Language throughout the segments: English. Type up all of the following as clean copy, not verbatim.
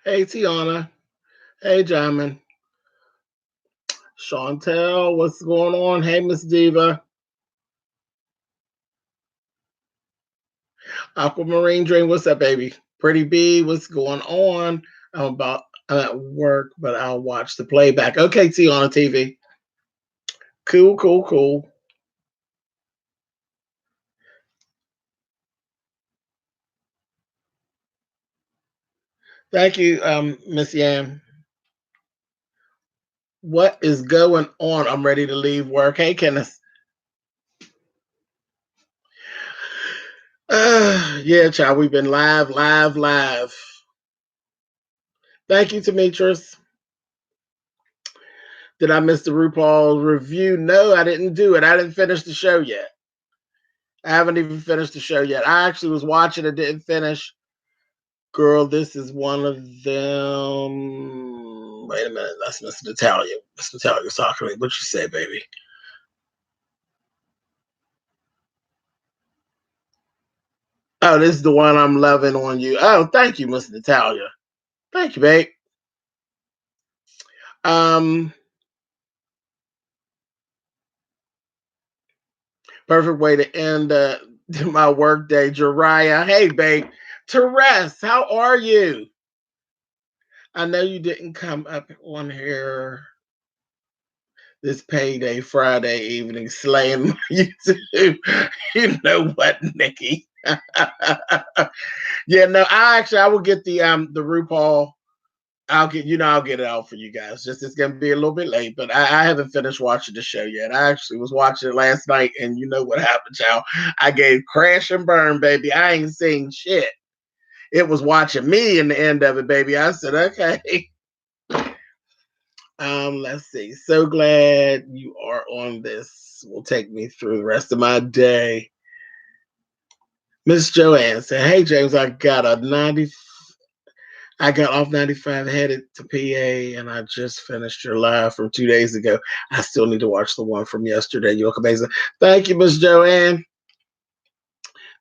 Hey, Tiana. Hey, Jamin. Chantel, what's going on? Hey, Miss Diva. Aquamarine Dream, what's up, baby? Pretty B, what's going on? I'm at work, but I'll watch the playback. Okay, Tiana TV. Cool, cool, cool. Thank you, Miss Yam. What is going on? I'm ready to leave work. Hey, Kenneth. Yeah, child, we've been live, live, live. Thank you, Demetrius. Did I miss the RuPaul review? No, I didn't do it. I didn't finish the show yet. I haven't even finished the show yet. I actually was watching it, didn't finish. Girl, this is one of them. Wait a minute, that's Mr. Natalia. Mr. Natalia's talking to me. What you say, baby? Oh, this is the one I'm loving on you. Oh, thank you, Mr. Natalia. Thank you, babe. Um, Perfect way to end my work day. Jariah, hey, babe. Therese, how are you? I know you didn't come up on here this payday Friday evening slaying YouTube. You know what, Nikki? Yeah, no, I will get the RuPaul. I'll get it out for you guys. Just it's gonna be a little bit late, but I haven't finished watching the show yet. I actually was watching it last night, and you know what happened, y'all. I gave crash and burn, baby. I ain't seen shit. It was watching me in the end of it, baby. I said, okay. Let's see. So glad you are on this. Will take me through the rest of my day. Miss Joanne said, "Hey James, I got off 95 headed to PA, and I just finished your live from 2 days ago. I still need to watch the one from yesterday. You look amazing. Thank you, Miss Joanne.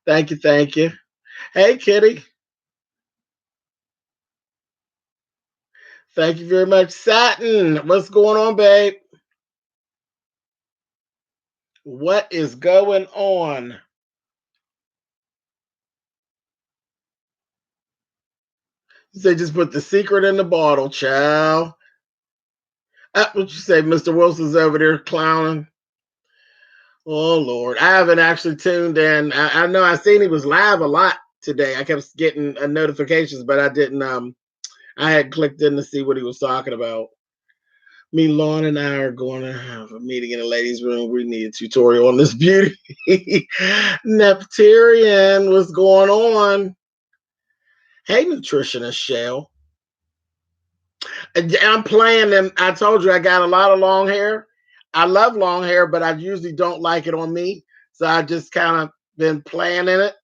Thank you, thank you. Hey Kitty, thank you very much. Satin, what's going on, babe? What is going on?" You say just put the secret in the bottle, child. What you say, Mr. Wilson's over there clowning? Oh Lord, I haven't actually tuned in. I know I seen he was live a lot today. I kept getting notifications, but I didn't. I had clicked in to see what he was talking about. Me, Lauren, and I are going to have a meeting in the ladies' room. We need a tutorial on this beauty. Neptarian, what's going on? Hey, nutritionist Shell. I'm playing them. I told you I got a lot of long hair. I love long hair, but I usually don't like it on me. So I just kind of been playing in it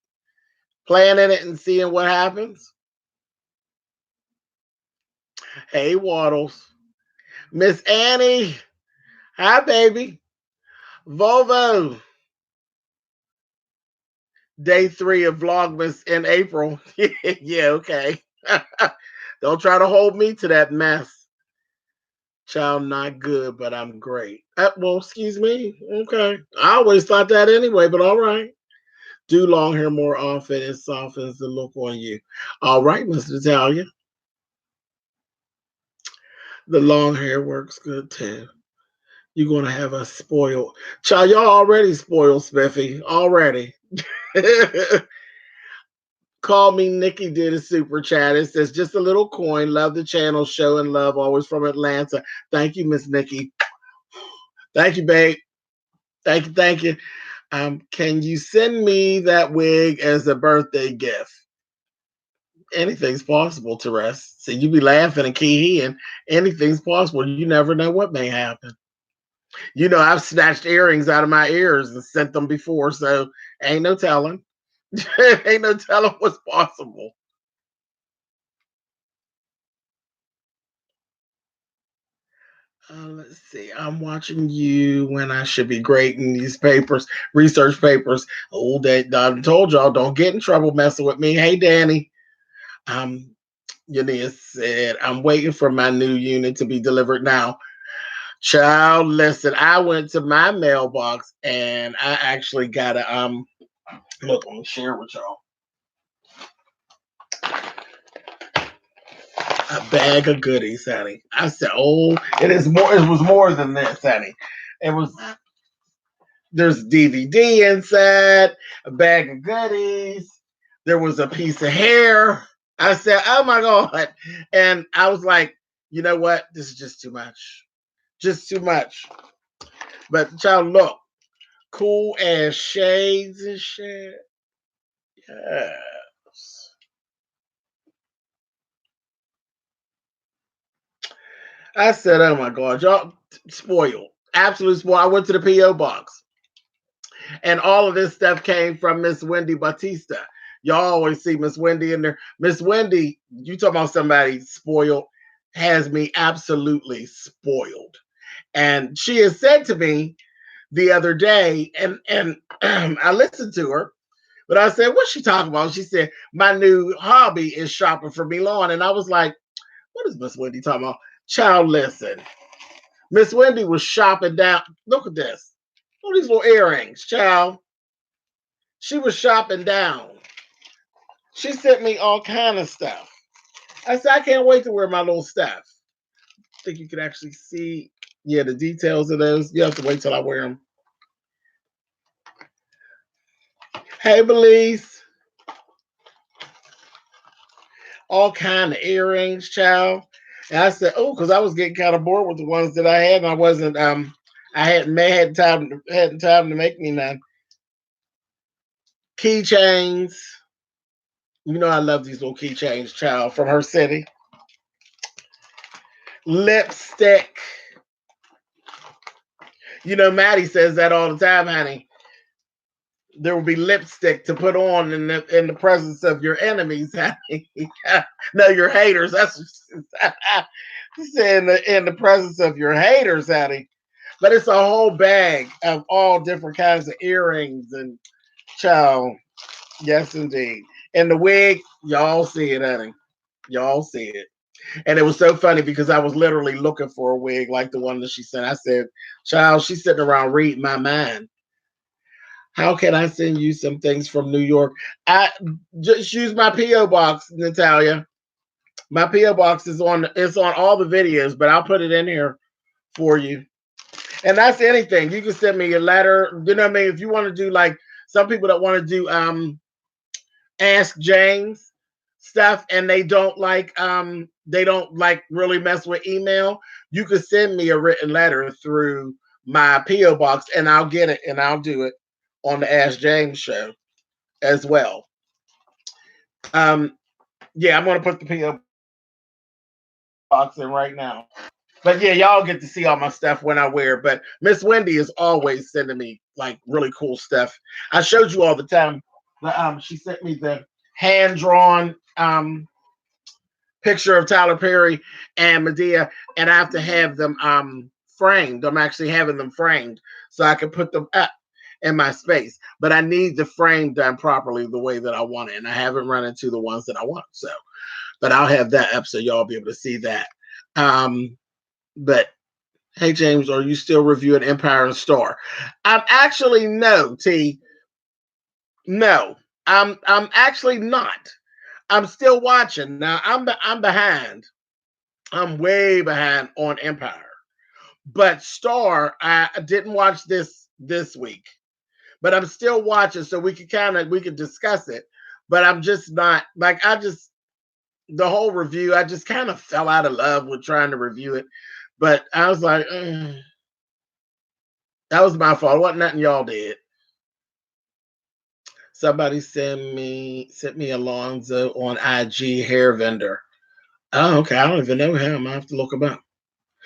and seeing what happens. Hey, Waddles. Miss Annie. Hi, baby. Volvo. Day 3 of Vlogmas in April. Yeah, okay. Don't try to hold me to that mess. Child, not good, but I'm great. Well, excuse me. Okay. I always thought that anyway, but all right. Do long hair more often. It softens the look on you. All right, Mr. Natalia. The long hair works good too. You're gonna have us spoiled. Child, y'all already spoiled, Spiffy. Already. Call me Nikki did a super chat. It says just a little coin. Love the channel, show and love. Always from Atlanta. Thank you, Miss Nikki. Thank you, babe. Thank you, thank you. Can you send me that wig as a birthday gift? Anything's possible, Therese. So you be laughing and key and anything's possible. You never know what may happen. You know, I've snatched earrings out of my ears and sent them before, so ain't no telling. Ain't no telling what's possible. Let's see. I'm watching you when I should be grading these papers, research papers. Oh, I told y'all don't get in trouble messing with me. Hey, Danny. Um, Eunice said, I'm waiting for my new unit to be delivered now. Child, listen, I went to my mailbox and I actually got look, let me share with y'all. A bag of goodies, honey. I said, oh, it was more than this, honey. It was There's DVD inside, a bag of goodies. There was a piece of hair. I said, oh my God. And I was like, you know what? This is just too much. Just too much. But child, look, cool ass shades and shit. Yes. I said, oh my God, y'all spoiled. Absolutely spoiled. I went to the P.O. box. And all of this stuff came from Miss Wendy Batista. Y'all always see Miss Wendy in there. Miss Wendy, you talking about somebody spoiled, has me absolutely spoiled. And she has said to me the other day, and I listened to her, but I said, what's she talking about? She said, my new hobby is shopping for Milan. And I was like, what is Miss Wendy talking about? Child, listen. Miss Wendy was shopping down. Look at this. Look at these little earrings, child. She was shopping down. She sent me all kind of stuff. I said, I can't wait to wear my little stuff. I think you can actually see, yeah, the details of those. You have to wait till I wear them. Hey, Belize. All kind of earrings, child. And I said, oh, because I was getting kind of bored with the ones that I had, and I wasn't, I hadn't time to make me none. Keychains. You know I love these little keychains, child, from her city. Lipstick. You know, Maddie says that all the time, honey. There will be lipstick to put on in the presence of your enemies, honey. No, your haters. That's she said in the presence of your haters, honey. But it's a whole bag of all different kinds of earrings and child. Yes, indeed. And the wig, y'all see it, honey. Y'all see it. And it was so funny because I was literally looking for a wig like the one that she sent. I said, child, she's sitting around reading my mind. How can I send you some things from New York? I just use my P.O. box, Natalia. My P.O. box is on all the videos, but I'll put it in here for you. And that's anything. You can send me a letter. You know what I mean? If you want to do like some people that want to do Ask James stuff and they don't like really mess with email, you could send me a written letter through my P.O. box and I'll get it and I'll do it on the Ask James show as well. Yeah, I'm gonna put the P.O. box in right now. But yeah, y'all get to see all my stuff when I wear it. But Miss Wendy is always sending me like really cool stuff. I showed you all the time. She sent me the hand-drawn picture of Tyler Perry and Medea, and I have to have them framed. I'm actually having them framed so I can put them up in my space. But I need the frame done properly the way that I want it, and I haven't run into the ones that I want. So, but I'll have that up so y'all be able to see that. But hey, James, are you still reviewing Empire and Star? I'm actually no, T. No, I'm actually not. I'm still watching now. I'm behind. I'm way behind on Empire, but Star I didn't watch this week, but I'm still watching, so we could discuss it. But I'm just not like the whole review. I just kind of fell out of love with trying to review it, but I was like, that was my fault. It wasn't nothing y'all did. Somebody sent me Alonzo on IG hair vendor. Oh, okay. I don't even know him. I have to look him up.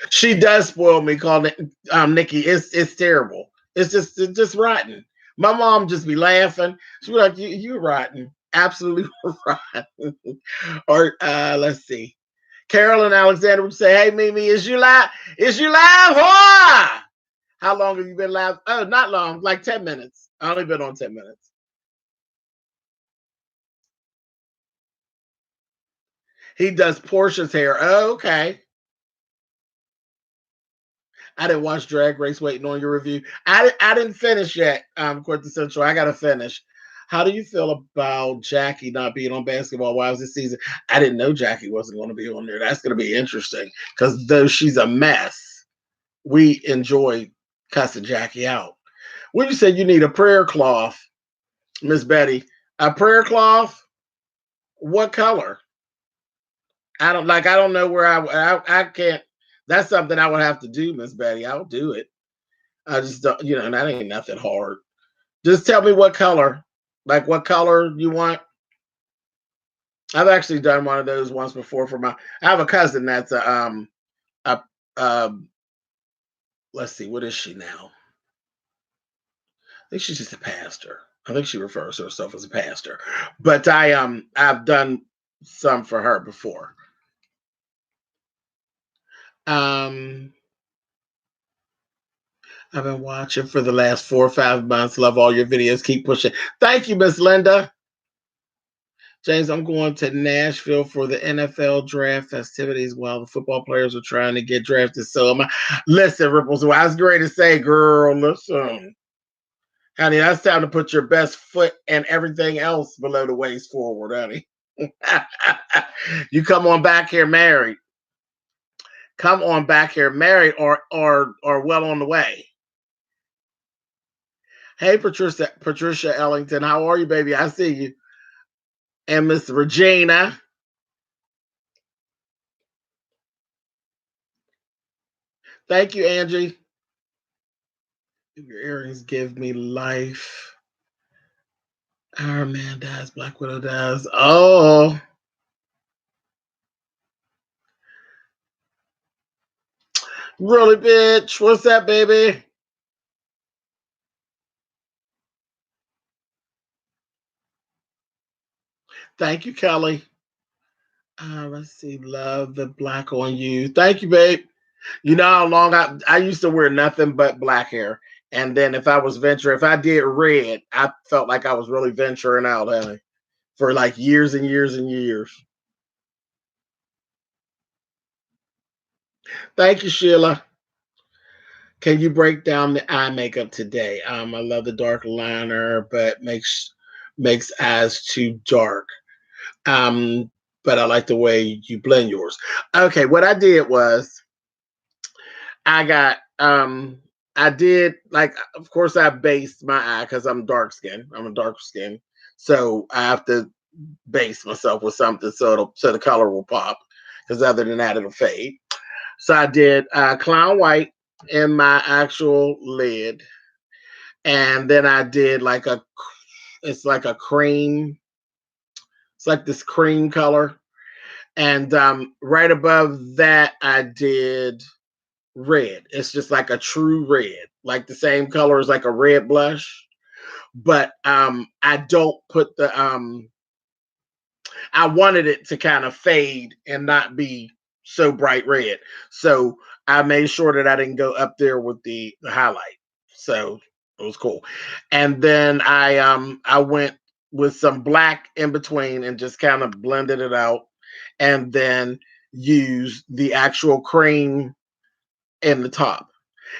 She does spoil me, calling it Nikki. It's terrible. It's just rotten. My mom just be laughing. She be like, "You rotten, absolutely rotten." Or let's see. Carolyn Alexander would say, "Hey Mimi, is you live? Is you live? Why? How long have you been live? Oh, not long, like 10 minutes. I only been on 10 minutes." He does Portia's hair. Oh, okay. I didn't watch Drag Race. Waiting on your review. I didn't finish yet. Quintessential. I gotta finish. How do you feel about Jackie not being on Basketball Wives this season? I didn't know Jackie wasn't going to be on there. That's going to be interesting because though she's a mess, we enjoy cussing Jackie out. When you said you need a prayer cloth, Miss Betty, a prayer cloth, what color? I don't like. I don't know where I can't. That's something I would have to do, Miss Betty. I'll do it. I just don't. That ain't nothing hard. Just tell me what color. Like what color you want. I've actually done one of those once before for my. I have a cousin that's a let's see, what is she now? I think she's just a pastor. I think she refers to herself as a pastor. But I've done some for her before. Um I've been watching for the last 4 or 5 months. Love all your videos. Keep pushing. Thank you, Miss Linda. James, I'm going to Nashville for the NFL draft festivities while the football players are trying to get drafted. So am I. Listen, Ripples, I was great to say, girl, listen. Honey, that's time to put your best foot and everything else below the waist forward, honey. You come on back here married. Come on back here married or well on the way. Hey, Patricia Ellington, how are you, baby? I see you. And Miss Regina. Thank you, Angie. Your earrings give me life. Iron Man dies, Black Widow dies. Oh, really, bitch? What's that, baby? Thank you, Kelly. Let's see. Love the black on you. Thank you, babe. You know how long I used to wear nothing but black hair. And then if I did red, I felt like I was really venturing out, honey, for like years and years and years. Thank you, Sheila. Can you break down the eye makeup today? I love the dark liner, but makes eyes too dark. Um, but I like the way you blend yours. Okay, what I did was I got I did like of course I based my eye because I'm dark skinned. I'm a dark skin. So I have to base myself with something so the color will pop. Because other than that it'll fade. So I did clown white in my actual lid. And then I did it's like a cream, it's like this cream color. And right above that I did red. It's just like a true red, like the same color as like a red blush. But I don't put the I wanted it to kind of fade and not be so bright red. So I made sure that I didn't go up there with the highlight. So it was cool. And then I went with some black in between and just kind of blended it out and then used the actual cream in the top.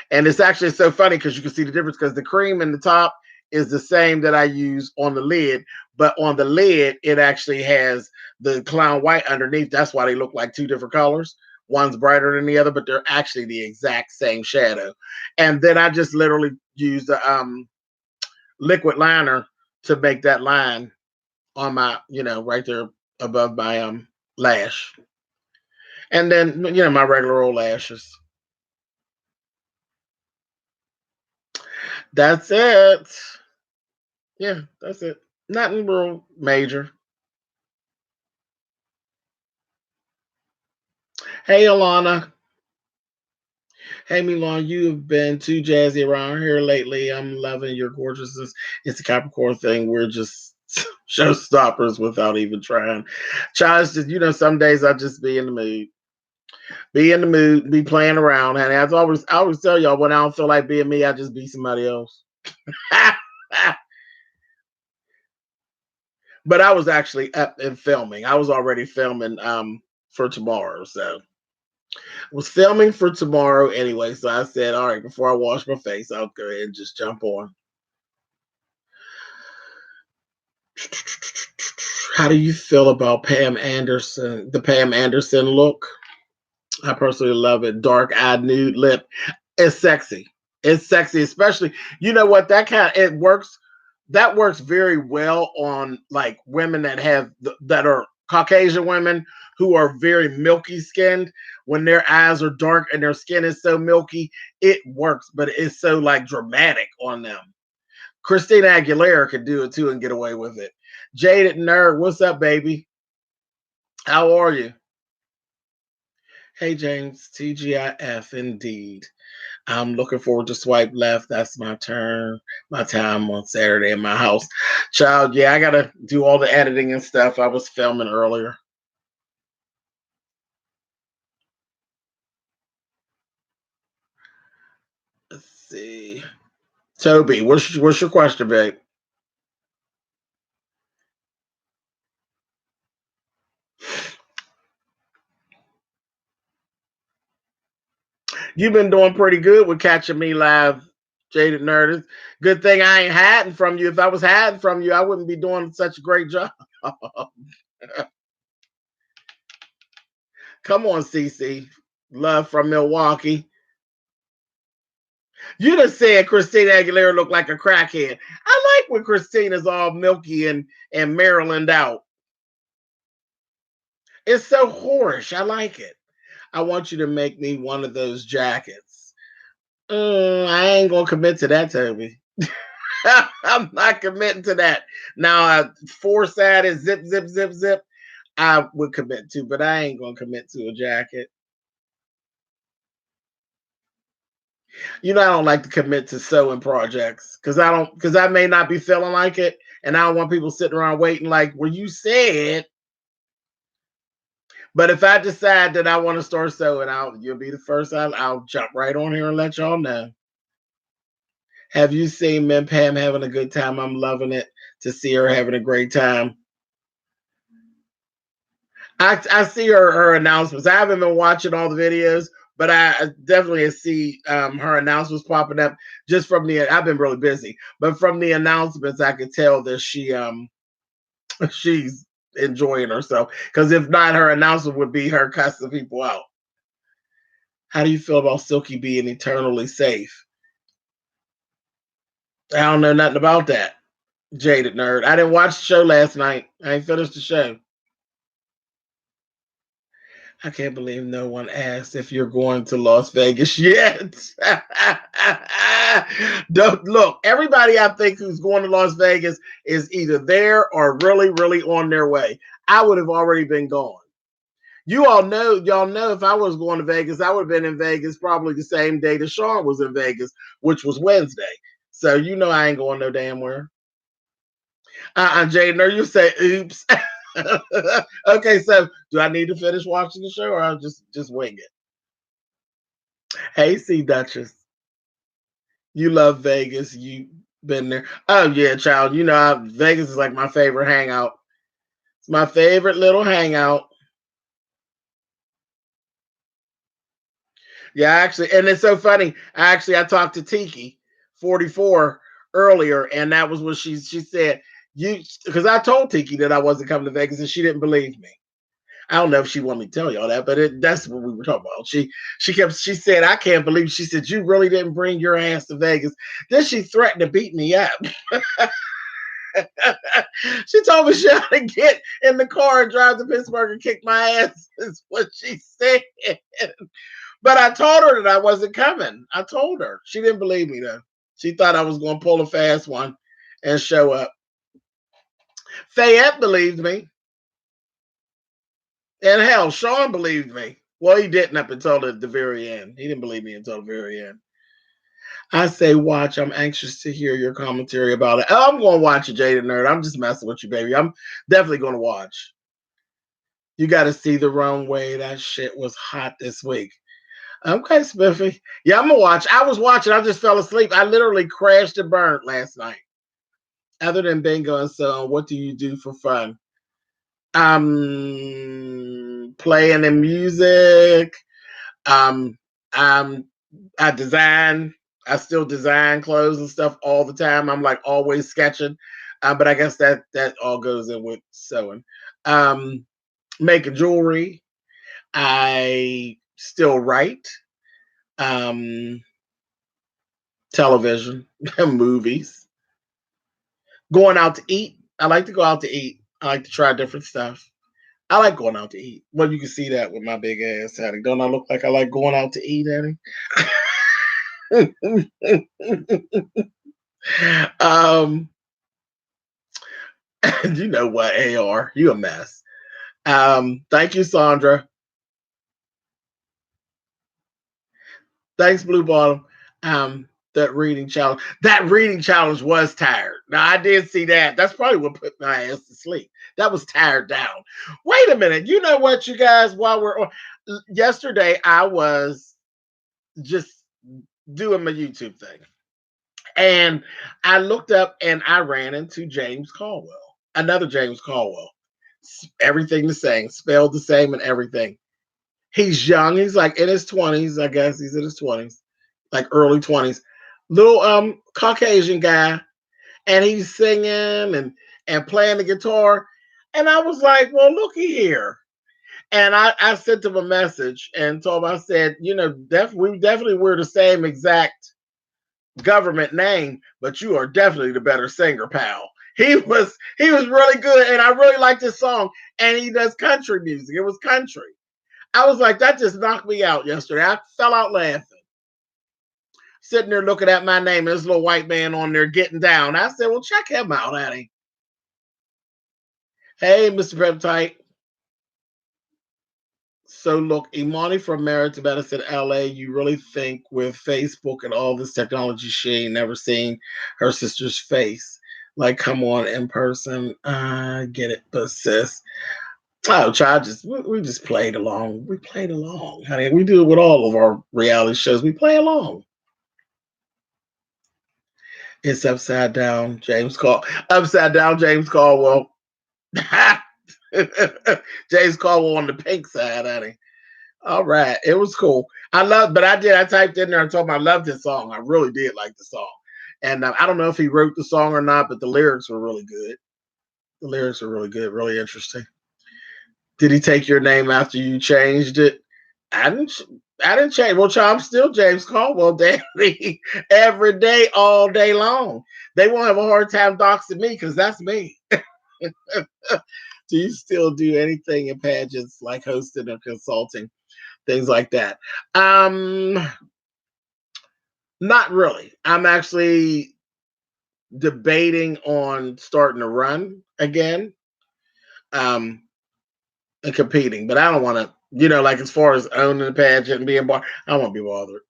And it's actually so funny because you can see the difference because the cream in the top is the same that I use on the lid, but on the lid, it actually has the clown white underneath. That's why they look like two different colors. One's brighter than the other, but they're actually the exact same shadow. And then I just literally use the liquid liner to make that line on my, right there above my lash. And then, my regular old lashes. That's it. Yeah, that's it. Nothing real major. Hey, Alana. Hey, Milan, you have been too jazzy around here lately. I'm loving your gorgeousness. It's a Capricorn thing. We're just showstoppers without even trying. Tries to, some days I just be in the mood. Be in the mood, be playing around, honey. I always tell y'all when I don't feel like being me, I just be somebody else. But I was actually up and filming. I was already filming for tomorrow. So I was filming for tomorrow anyway. So I said, all right, before I wash my face, I'll go ahead and just jump on. How do you feel about Pam Anderson, the Pam Anderson look? I personally love it. Dark eyed nude lip. It's sexy. It's sexy, especially you know what that kind it works. That works very well on like women that have that are Caucasian women who are very milky skinned. When their eyes are dark and their skin is so milky, it works, but it's so like dramatic on them. Christina Aguilera could do it too and get away with it. Jaded nerd, what's up, baby? How are you? Hey James, TGIF indeed. I'm looking forward to swipe left. That's my turn, my time on Saturday in my house. Child, yeah, I gotta do all the editing and stuff. I was filming earlier. Let's see. Toby, what's your question, babe? You've been doing pretty good with catching me live, Jaded Nerd. Good thing I ain't hiding from you. If I was hiding from you, I wouldn't be doing such a great job. Come on, CC. Love from Milwaukee. You just said Christina Aguilera looked like a crackhead. I like when Christina's all milky and Maryland out. It's so whorish. I like it. I want you to make me one of those jackets. I ain't gonna commit to that, Toby. I'm not committing to that. Now, four-sided zip, zip, zip, zip. I would commit to, but I ain't gonna commit to a jacket. You know, I don't like to commit to sewing projects because I may not be feeling like it, and I don't want people sitting around waiting. Like, well, you said. But if I decide that I want to start sewing, you'll be the first. I'll jump right on here and let y'all know. Have you seen Min Pam having a good time? I'm loving it to see her having a great time. I see her announcements. I haven't been watching all the videos, but I definitely see her announcements popping up just from the. I've been really busy, but from the announcements, I could tell that she's enjoying herself. Because if not, her announcement would be her cussing people out. How do you feel about Silky being eternally safe? I don't know nothing about that. Jaded nerd. I didn't watch the show last night. I ain't finished the show. I can't believe no one asked if you're going to Las Vegas yet. Don't look. Everybody I think who's going to Las Vegas is either there or really, really on their way. I would have already been gone. Y'all know if I was going to Vegas, I would have been in Vegas probably the same day that Sean was in Vegas, which was Wednesday. So you know I ain't going no damn where. Jaden, or you say oops. Okay, so do I need to finish watching the show or I'll just wing it? Hey, C Duchess. You love Vegas. You been there. Oh yeah, child. You know Vegas is like my favorite hangout. It's my favorite little hangout. Yeah, actually, and it's so funny. I talked to Tiki 44 earlier, and that was what she said. You because I told Tiki that I wasn't coming to Vegas and she didn't believe me. I don't know if she wanted me to tell y'all that, but that's what we were talking about. She said, I can't believe she said you really didn't bring your ass to Vegas. Then she threatened to beat me up. She told me she had to get in the car and drive to Pittsburgh and kick my ass, is what she said. But I told her that I wasn't coming. I told her. She didn't believe me though. She thought I was going to pull a fast one and show up. Fayette believed me. And hell, Sean believed me. Well, he didn't up until the very end. He didn't believe me until the very end. I say, watch. I'm anxious to hear your commentary about it. Oh, I'm going to watch it, Jaded Nerd. I'm just messing with you, baby. I'm definitely going to watch. You got to see the runway. That shit was hot this week. Okay, Spiffy. Yeah, I'm going to watch. I was watching. I just fell asleep. I literally crashed and burned last night. Other than bingo and so on, what do you do for fun? Playing in music. Um, um, I design. I still design clothes and stuff all the time. I'm like always sketching, but I guess that all goes in with sewing. Um, Making jewelry. I still write. Um, Television, movies, going out to eat. I like to go out to eat. I like to try different stuff. I like going out to eat. Well, you can see that with my big ass, Hattie. Don't I look like I like going out to eat, Hattie? um, you know what, AR, you a mess. Thank you, Sandra. Thanks, Blue Bottom. That reading challenge. That reading challenge was tired. Now I did see that. That's probably what put my ass to sleep. That was tired down. Wait a minute. You know what, you guys? While we're on, yesterday, I was just doing my YouTube thing, and I looked up and I ran into James Caldwell, another James Caldwell. Everything the same, spelled the same, and everything. He's young. He's like in his 20s, I guess. He's in his 20s, like early 20s. Little Caucasian guy, and he's singing and playing the guitar. And I was like, well, looky here. And I sent him a message and told him, I said, you know, we definitely were the same exact government name, but you are definitely the better singer, pal. He was really good, and I really liked his song. And he does country music. It was country. I was like, that just knocked me out yesterday. I fell out laughing. Sitting there looking at my name and this little white man on there getting down. I said, well, check him out, Hattie. Hey, Mr. Peptite. So look, Imani from Married to Medicine LA, you really think with Facebook and all this technology, she ain't never seen her sister's face? Like, come on, in person. I get it, but sis. Oh, child, we just played along. We played along, honey. We do it with all of our reality shows. We play along. It's upside down, James Call. Upside down, James Caldwell. James Caldwell on the pink side, honey. All right, it was cool. But I typed in there and told him I loved his song. I really did like the song, and I don't know if he wrote the song or not, but the lyrics were really good. The lyrics were really good, really interesting. Did he take your name after you changed it? I didn't. I didn't change. Well, child, I'm still James Caldwell daily, every day, all day long. They won't have a hard time doxing me because that's me. Do you still do anything in pageants like hosting or consulting, things like that? Not really. I'm actually debating on starting to run again, um, and competing, but I don't want to. You know, like as far as owning a pageant and being bar, I don't want to be bothered.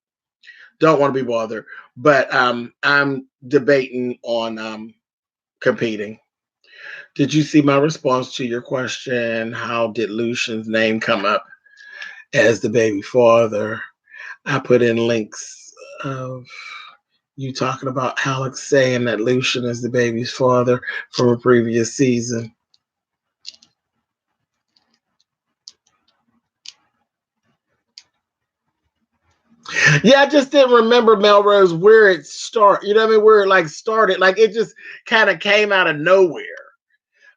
Don't want to be bothered. But I'm debating on competing. Did you see my response to your question? How did Lucian's name come up as the baby father? I put in links of you talking about Alex saying that Lucian is the baby's father from a previous season. Yeah, I just didn't remember Melrose where it started. You know what I mean? Where it like started. Like it just kind of came out of nowhere.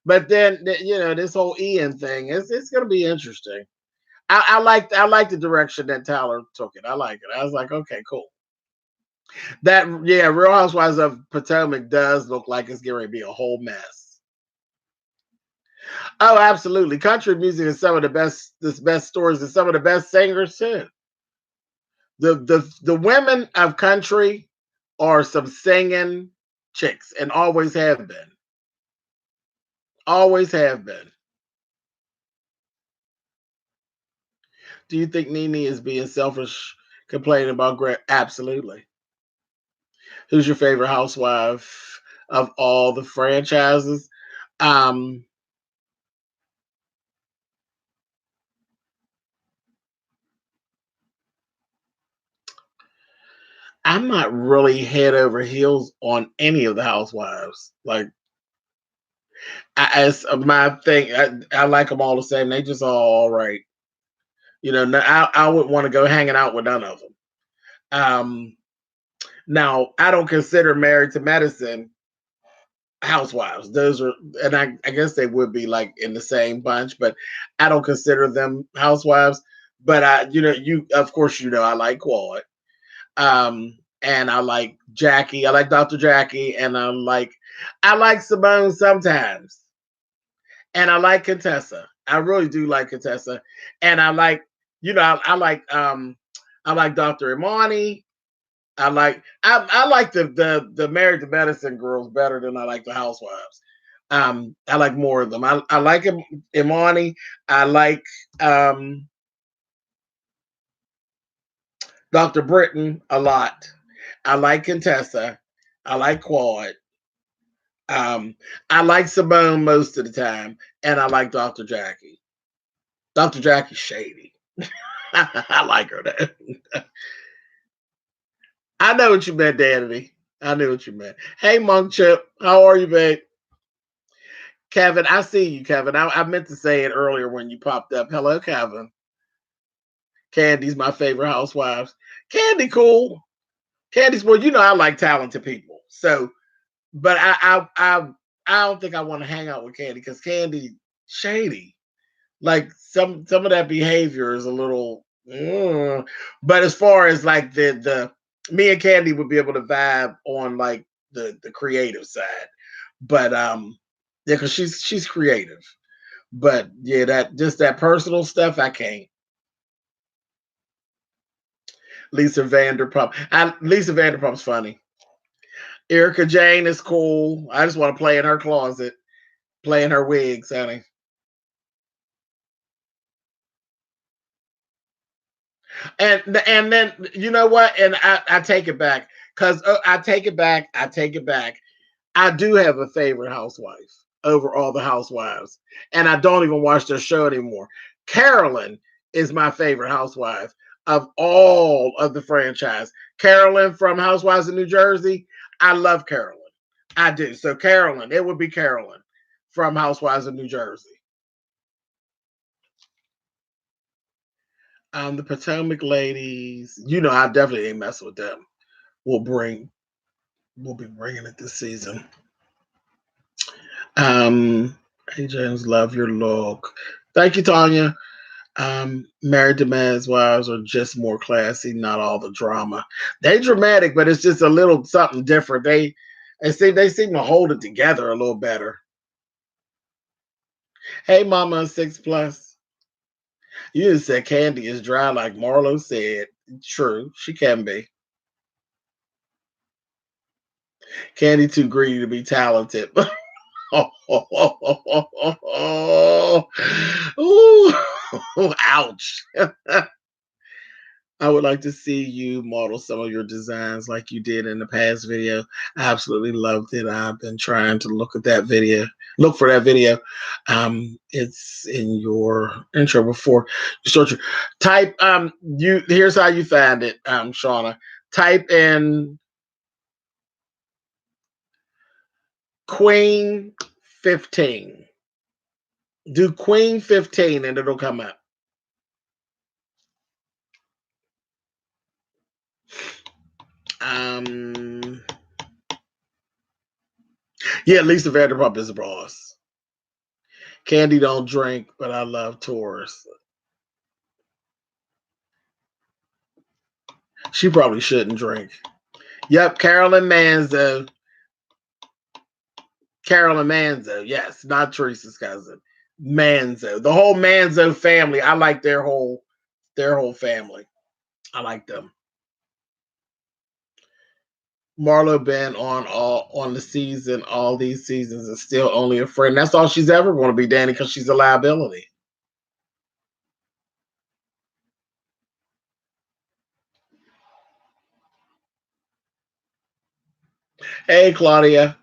But then you know, this whole Ian thing, it's gonna be interesting. I like the direction that Tyler took it. I like it. I was like, okay, cool. That yeah, Real Housewives of Potomac does look like it's going to be a whole mess. Oh, absolutely. Country music is some of the best stories and some of the best singers too. The women of country are some singing chicks and always have been. Always have been. Do you think Nene is being selfish, complaining about Greg? Absolutely. Who's your favorite housewife of all the franchises? Um, I'm not really head over heels on any of the housewives. Like As my thing, I like them all the same. They just all right. I wouldn't want to go hanging out with none of them. Um, Now, I don't consider Married to Medicine housewives. Those are, and I guess they would be like in the same bunch, but I don't consider them housewives. But of course, I like Claude, and I like Jackie. I like Dr. Jackie, and I like Simone sometimes, and I like Contessa. I really do like Contessa, and I like, I like Dr. Imani. I like the Married to Medicine girls better than I like the Housewives. I like more of them. I like Imani. I like um, Dr. Britton a lot. I like Contessa. I like Claude. Um, I like Simone most of the time, and I like Dr. Jackie. Dr. Jackie's shady. I like her though. I know what you meant, Danny. I knew what you meant. Hey, Monk Chip, how are you, babe? Kevin, I see you, Kevin. I meant to say it earlier when you popped up. Hello, Kevin. Candy's my favorite housewives. Candy, cool. Candy's well, I like talented people. So, but I don't think I want to hang out with Candy because Candy shady. Like some of that behavior is a little. But as far as like the me and Candy would be able to vibe on like the creative side, but yeah, because she's creative. But yeah, that personal stuff I can't. Lisa Vanderpump. Lisa Vanderpump's funny. Erica Jane is cool. I just want to play in her closet, play in her wigs, honey. And then you know what? And I take it back because I take it back. I take it back. I do have a favorite housewife over all the housewives, and I don't even watch their show anymore. Carolyn is my favorite housewife of all of the franchise. Carolyn from Housewives of New Jersey. I love Carolyn. I do. So Carolyn, it would be Carolyn from Housewives of New Jersey. The Potomac ladies, I definitely ain't messing with them. We'll bring, we'll be bringing it this season. Hey James, love your look. Thank you, Tanya. Married to Man's Wives are just more classy, not all the drama. They dramatic, but it's just a little something different. They seem to hold it together a little better. Hey, Mama 6 Plus. You just said Candy is dry, like Marlo said. True, she can be. Candy too greedy to be talented. Ooh, ouch. I would like to see you model some of your designs like you did in the past video. I absolutely loved it. I've been trying to look for that video. It's in your intro before you start your type. Here's how you find it, Shauna. Type in Queen 15. Do Queen 15 and it'll come up. Um, yeah, Lisa Vanderpump is a boss. Candy don't drink, but I love Taurus. She probably shouldn't drink. Yep, Carolyn Manzo. Carolyn Manzo. Yes, not Teresa's cousin. Manzo. The whole Manzo family. I like their whole family. I like them. Marlo been on the season, all these seasons, and still only a friend. That's all she's ever going to be, Danny, because she's a liability. Hey, Claudia,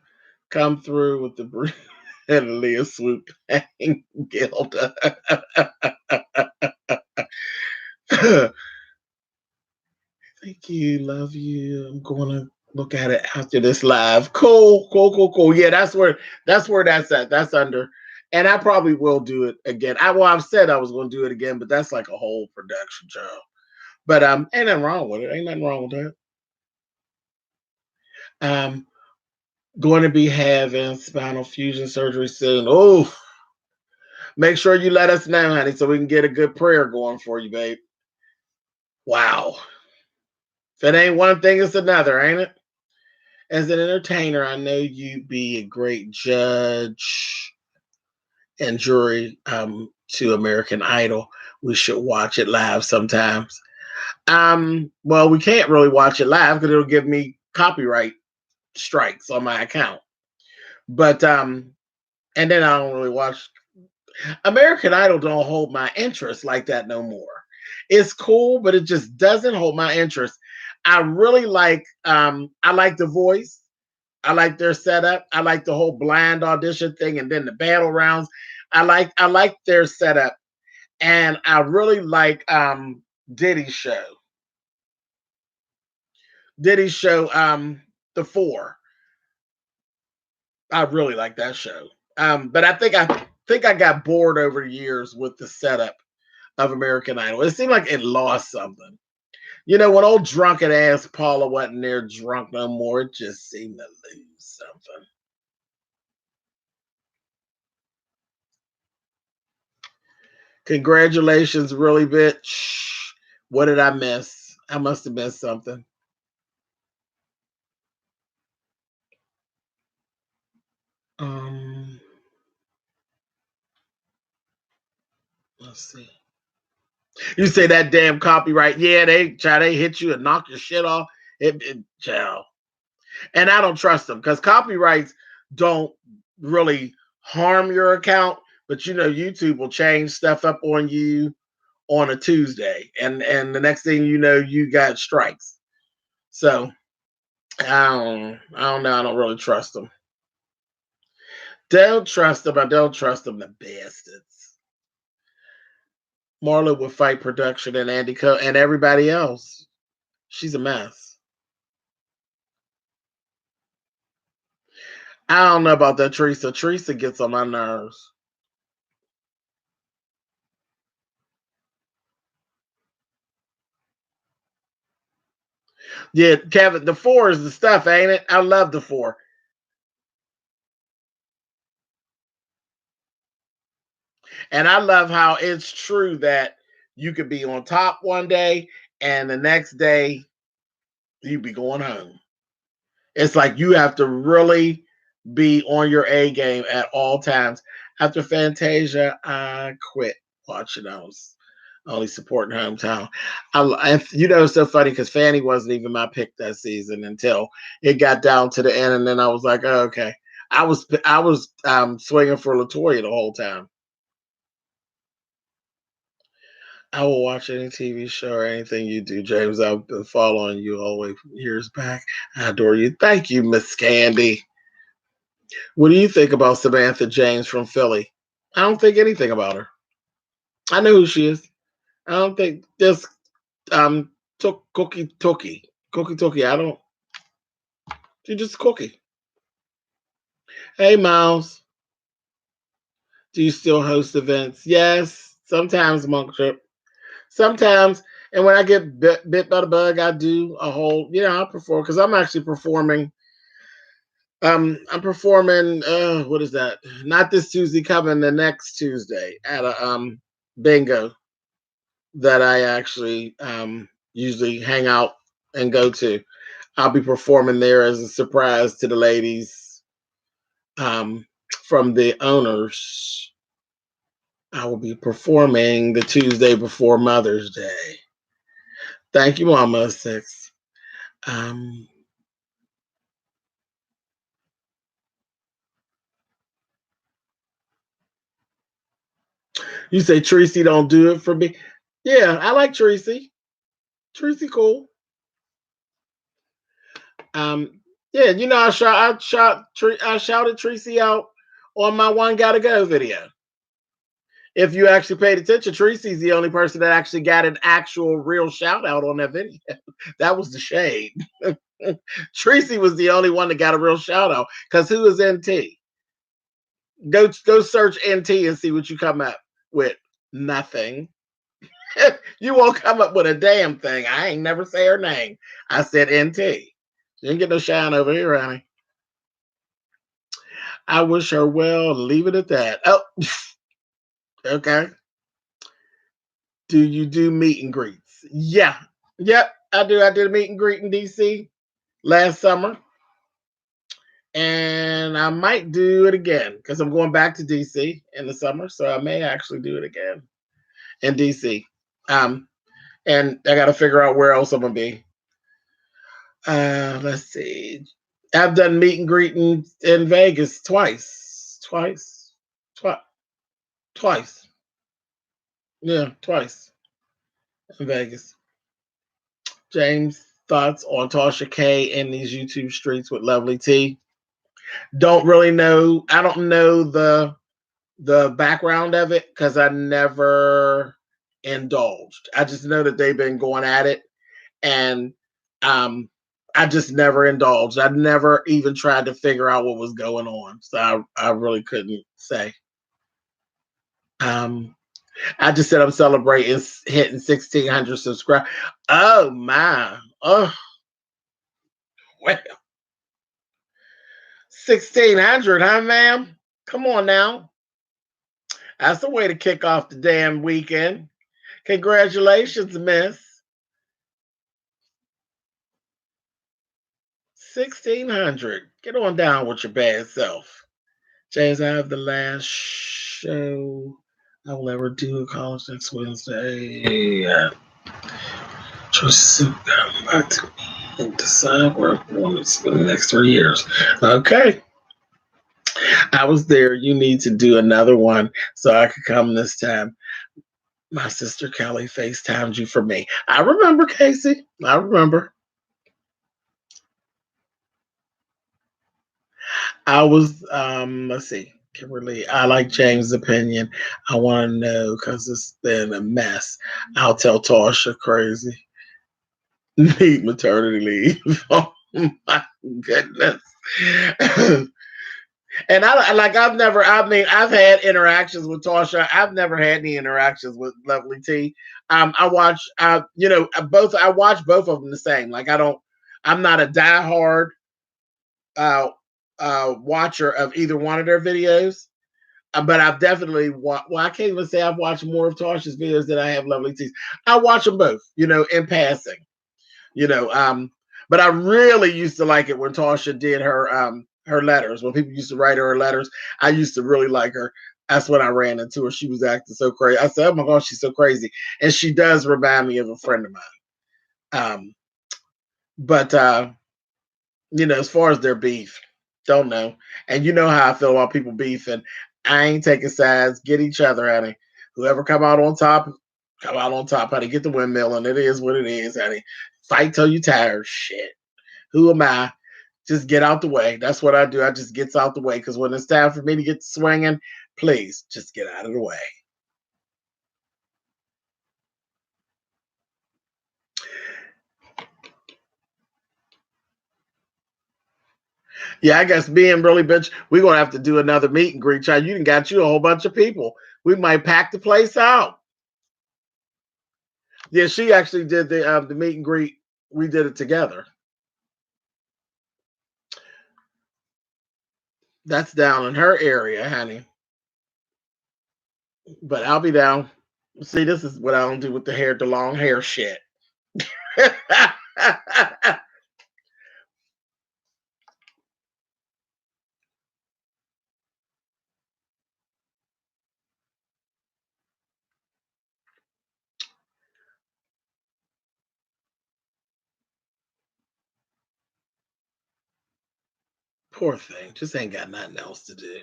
come through with the and Leah swoop Gilda. Thank you, love you. I'm gonna Look at it after this live. Cool, cool, cool, cool. Yeah, that's where that's at. That's under. And I probably will do it again. I've said I was gonna do it again, but that's like a whole production job. But ain't nothing wrong with it. Ain't nothing wrong with that. Um going to be having spinal fusion surgery soon. Oh, make sure you let us know, honey, so we can get a good prayer going for you, babe. Wow. If it ain't one thing, it's another, ain't it? As an entertainer, I know you'd be a great judge and jury to American Idol. We should watch it live sometimes. Well, we can't really watch it live because it'll give me copyright strikes on my account. But and then I don't really watch American Idol. Don't hold my interest like that no more. It's cool, but it just doesn't hold my interest. I really I like the voice. I like their setup. I like the whole blind audition thing and then the battle rounds. I like their setup. And I really like Diddy's show. Diddy's show, The Four. I really like that show. But I think I got bored over the years with the setup of American Idol. It seemed like it lost something. You know, when old drunken ass Paula wasn't there drunk no more, it just seemed to lose something. Congratulations, really, bitch. What did I miss? I must have missed something. Um, let's see. You say that damn copyright. Yeah, they hit you and knock your shit off. Child. And I don't trust them because copyrights don't really harm your account, but you know YouTube will change stuff up on you on a Tuesday, and the next thing you know, you got strikes. So I don't know. I don't really trust them. Don't trust them. I don't trust them. The bastards. Marla would fight production and Andy and everybody else. She's a mess. I don't know about that Teresa. Teresa gets on my nerves. Yeah, Kevin, the four is the stuff, ain't it? I love the four. And I love how it's true that you could be on top one day and the next day you be going home. It's like you have to really be on your A game at all times. After Fantasia, I quit watching. I was only supporting hometown. It's so funny because Fanny wasn't even my pick that season until it got down to the end, and then I was like, oh, okay. I was swinging for Latoya the whole time. I will watch any TV show or anything you do, James. I've been following you all the way from years back. I adore you. Thank you, Miss Candy. What do you think about Samantha James from Philly? I don't think anything about her. I know who she is. I don't think this cookie. I don't. She's just a cookie. Hey, Miles. Do you still host events? Yes, sometimes, Monk Trip. Sometimes, and when I get bit by the bug, I do a whole. I perform because I'm actually performing. I'm performing. What is that? Not this Tuesday, coming the next Tuesday at a bingo that I actually usually hang out and go to. I'll be performing there as a surprise to the ladies um, from the owners. I will be performing the Tuesday before Mother's Day. Thank you, Mama Six. Um, you say Tracy don't do it for me? Yeah, I like Tracy. Tracy cool. Um, yeah, I shouted Tracy out on my One Gotta Go video. If you actually paid attention, Tracy's the only person that actually got an actual real shout out on that video. That was the shade. Tracy was the only one that got a real shout out. Because who is NT? Go search NT and see what you come up with. Nothing. You won't come up with a damn thing. I ain't never say her name. I said NT. You didn't get no shine over here, honey. I wish her well. Leave it at that. Oh, okay. Do you do meet and greets? Yeah. Yep, I do. I did a meet and greet in DC last summer. And I might do it again because I'm going back to DC in the summer. So I may actually do it again in DC. And I got to figure out where else I'm going to be. Let's see. I've done meet and greet in Vegas twice. Twice. Yeah, twice in Vegas. James, thoughts on Tasha K in these YouTube streets with Lovely T? Don't really know. I don't know the background of it because I never indulged. I just know that they've been going at it, and I just never indulged. I never even tried to figure out what was going on, so I really couldn't say. I just said I'm celebrating hitting 1,600 subscribers. Oh my! Oh well, 1,600, huh, ma'am? Come on now. That's the way to kick off the damn weekend. Congratulations, miss. 1,600. Get on down with your bad self. James, I have the last show I will ever do college next Wednesday. Just sit down back to me and decide where I want to spend the next 3 years. Okay. I was there. You need to do another one so I could come this time. My sister Kelly FaceTimed you for me. I remember, Casey. I remember. I was, let's see, Kimberly, I like James' opinion. I want to know because it's been a mess. I'll tell Tasha crazy. Need maternity leave. Oh my goodness. And I've had interactions with Tasha. I've never had any interactions with Lovely T. I watch, I watch both of them the same. Like I'm not a diehard watcher of either one of their videos, but I've definitely I can't even say I've watched more of Tasha's videos than I have Lovely T's. I watch them both, in passing, but I really used to like it when Tasha did her letters. When people used to write her letters, I used to really like her. That's when I ran into her. She was acting so crazy. I said, "Oh my gosh, she's so crazy," and she does remind me of a friend of mine. But as far as their beef, don't know. And you know how I feel about people beefing. I ain't taking sides. Get each other, honey. Whoever come out on top, honey. Get the windmill, and it is what it is, honey. Fight till you tired. Shit. Who am I? Just get out the way. That's what I do. I just gets out the way because when it's time for me to get swinging, please just get out of the way. Yeah, I guess being really bitch, we're gonna have to do another meet and greet. Child, you done got you a whole bunch of people. We might pack the place out. Yeah, she actually did the meet and greet. We did it together. That's down in her area, honey. But I'll be down. See, this is what I don't do with the long hair shit. Poor thing. Just ain't got nothing else to do.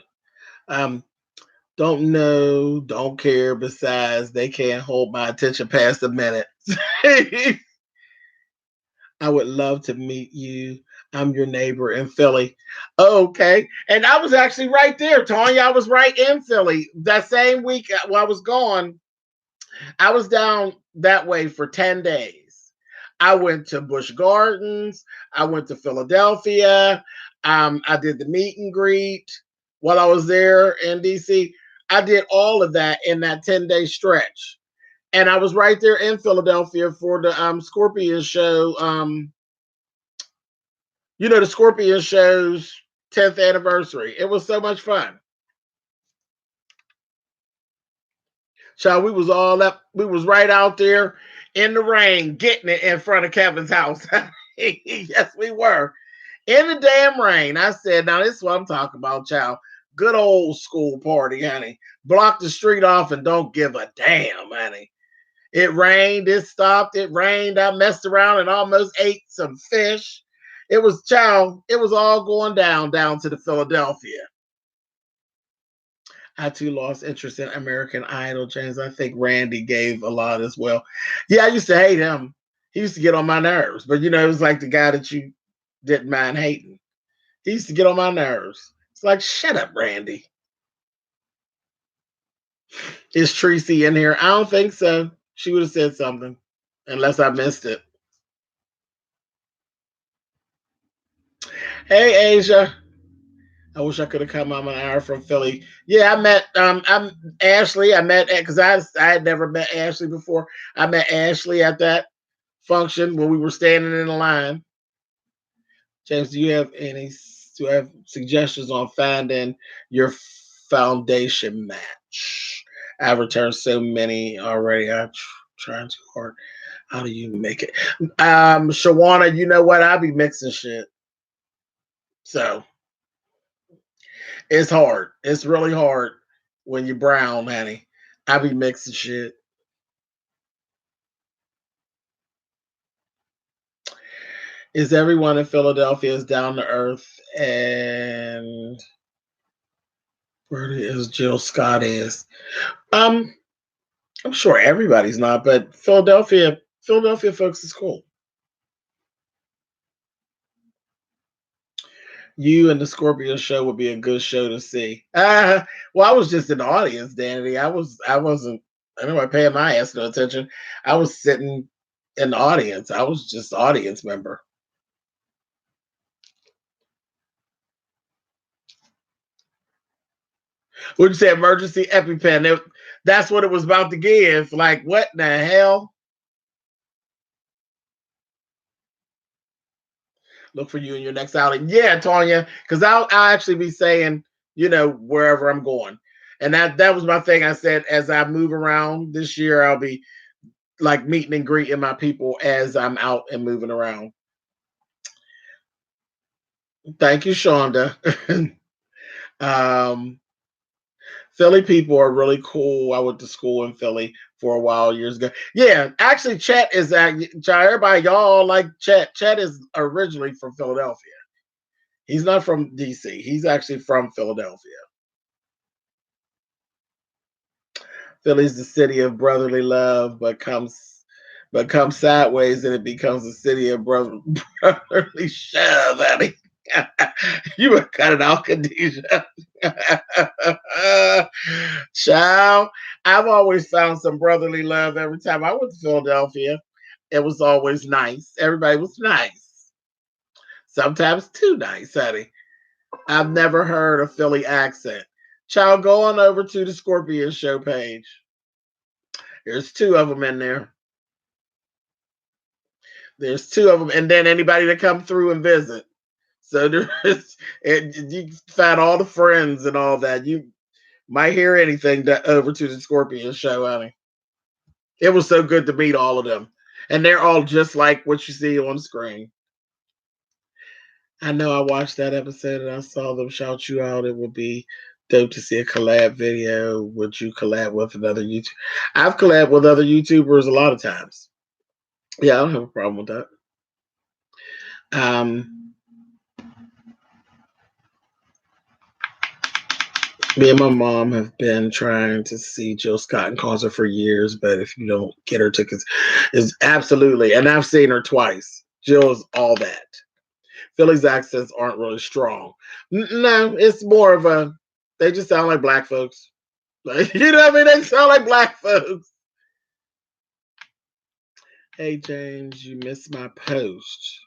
Um, don't know, don't care. Besides, they can't hold my attention past a minute. I would love to meet you. I'm your neighbor in Philly. Okay. And I was actually right there, Tony. I was right in Philly. That same week while I was gone, I was down that way for 10 days. I went to Busch Gardens. I went to Philadelphia. I did the meet and greet while I was there in DC. I did all of that in that 10-day stretch. And I was right there in Philadelphia for the Scorpion show. The Scorpion show's 10th anniversary. It was so much fun. Child, we was all up. We was right out there in the rain, getting it in front of Kevin's house. Yes, we were. In the damn rain. I said, now this is what I'm talking about, child. Good old school party, honey. Block the street off and don't give a damn, honey. It rained, it stopped, it rained. I messed around and almost ate some fish. It was, child, it was all going down to the Philadelphia. I too lost interest in American Idol, James. I think Randy gave a lot as well. Yeah, I used to hate him. He used to get on my nerves, but it was like the guy that you didn't mind hating. He used to get on my nerves. It's like, shut up, Randy. Is Tracy in here? I don't think so. She would have said something, unless I missed it. Hey, Asia. I wish I could have come. I'm an hour from Philly. Yeah, I met I'm Ashley. I met because I had never met Ashley before. I met Ashley at that function when we were standing in the line. James, do you have suggestions on finding your foundation match? I've returned so many already. I'm trying too hard. How do you make it? Shawana, you know what? I'll be mixing shit. So it's hard. It's really hard when you're brown, honey. I be mixing shit. Is everyone in Philadelphia is down to earth and where is Jill Scott is? I'm sure everybody's not, but Philadelphia folks is cool. You and the Scorpio show would be a good show to see. Well, I was just in the audience, Danny. I wasn't paying my ass no attention. I was sitting in the audience. I was just audience member. Would you say emergency EpiPen? That's what it was about to give. Like, what in the hell? Look for you in your next outing. Yeah, Tanya, because I'll actually be saying, wherever I'm going. And that was my thing. I said, as I move around this year, I'll be like meeting and greeting my people as I'm out and moving around. Thank you, Shonda. Philly people are really cool. I went to school in Philly for a while years ago. Yeah, actually, Chet is everybody, y'all like Chet. Chet is originally from Philadelphia. He's not from DC. He's actually from Philadelphia. Philly's the city of brotherly love, but comes sideways and it becomes a city of brotherly shove, honey. You were cutting out, Khadijah. Child, I've always found some brotherly love every time I went to Philadelphia. It was always nice. Everybody was nice. Sometimes too nice, honey. I've never heard a Philly accent. Child, go on over to the Scorpion show page. There's two of them in there. There's two of them, and then anybody that come through and visit. So there's, you find all the friends and all that. You might hear anything over to the Scorpion show, honey. It was so good to meet all of them, and they're all just like what you see on screen. I know I watched that episode and I saw them shout you out. It would be dope to see a collab video. Would you collab with another YouTuber? I've collabed with other YouTubers a lot of times. Yeah, I don't have a problem with that. Me and my mom have been trying to see Jill Scott and concert for years, but if you don't get her tickets, is absolutely. And I've seen her twice. Jill is all that. Philly's accents aren't really strong. No, it's more of a. They just sound like black folks. Like, you know what I mean? They sound like black folks. Hey James, you missed my post.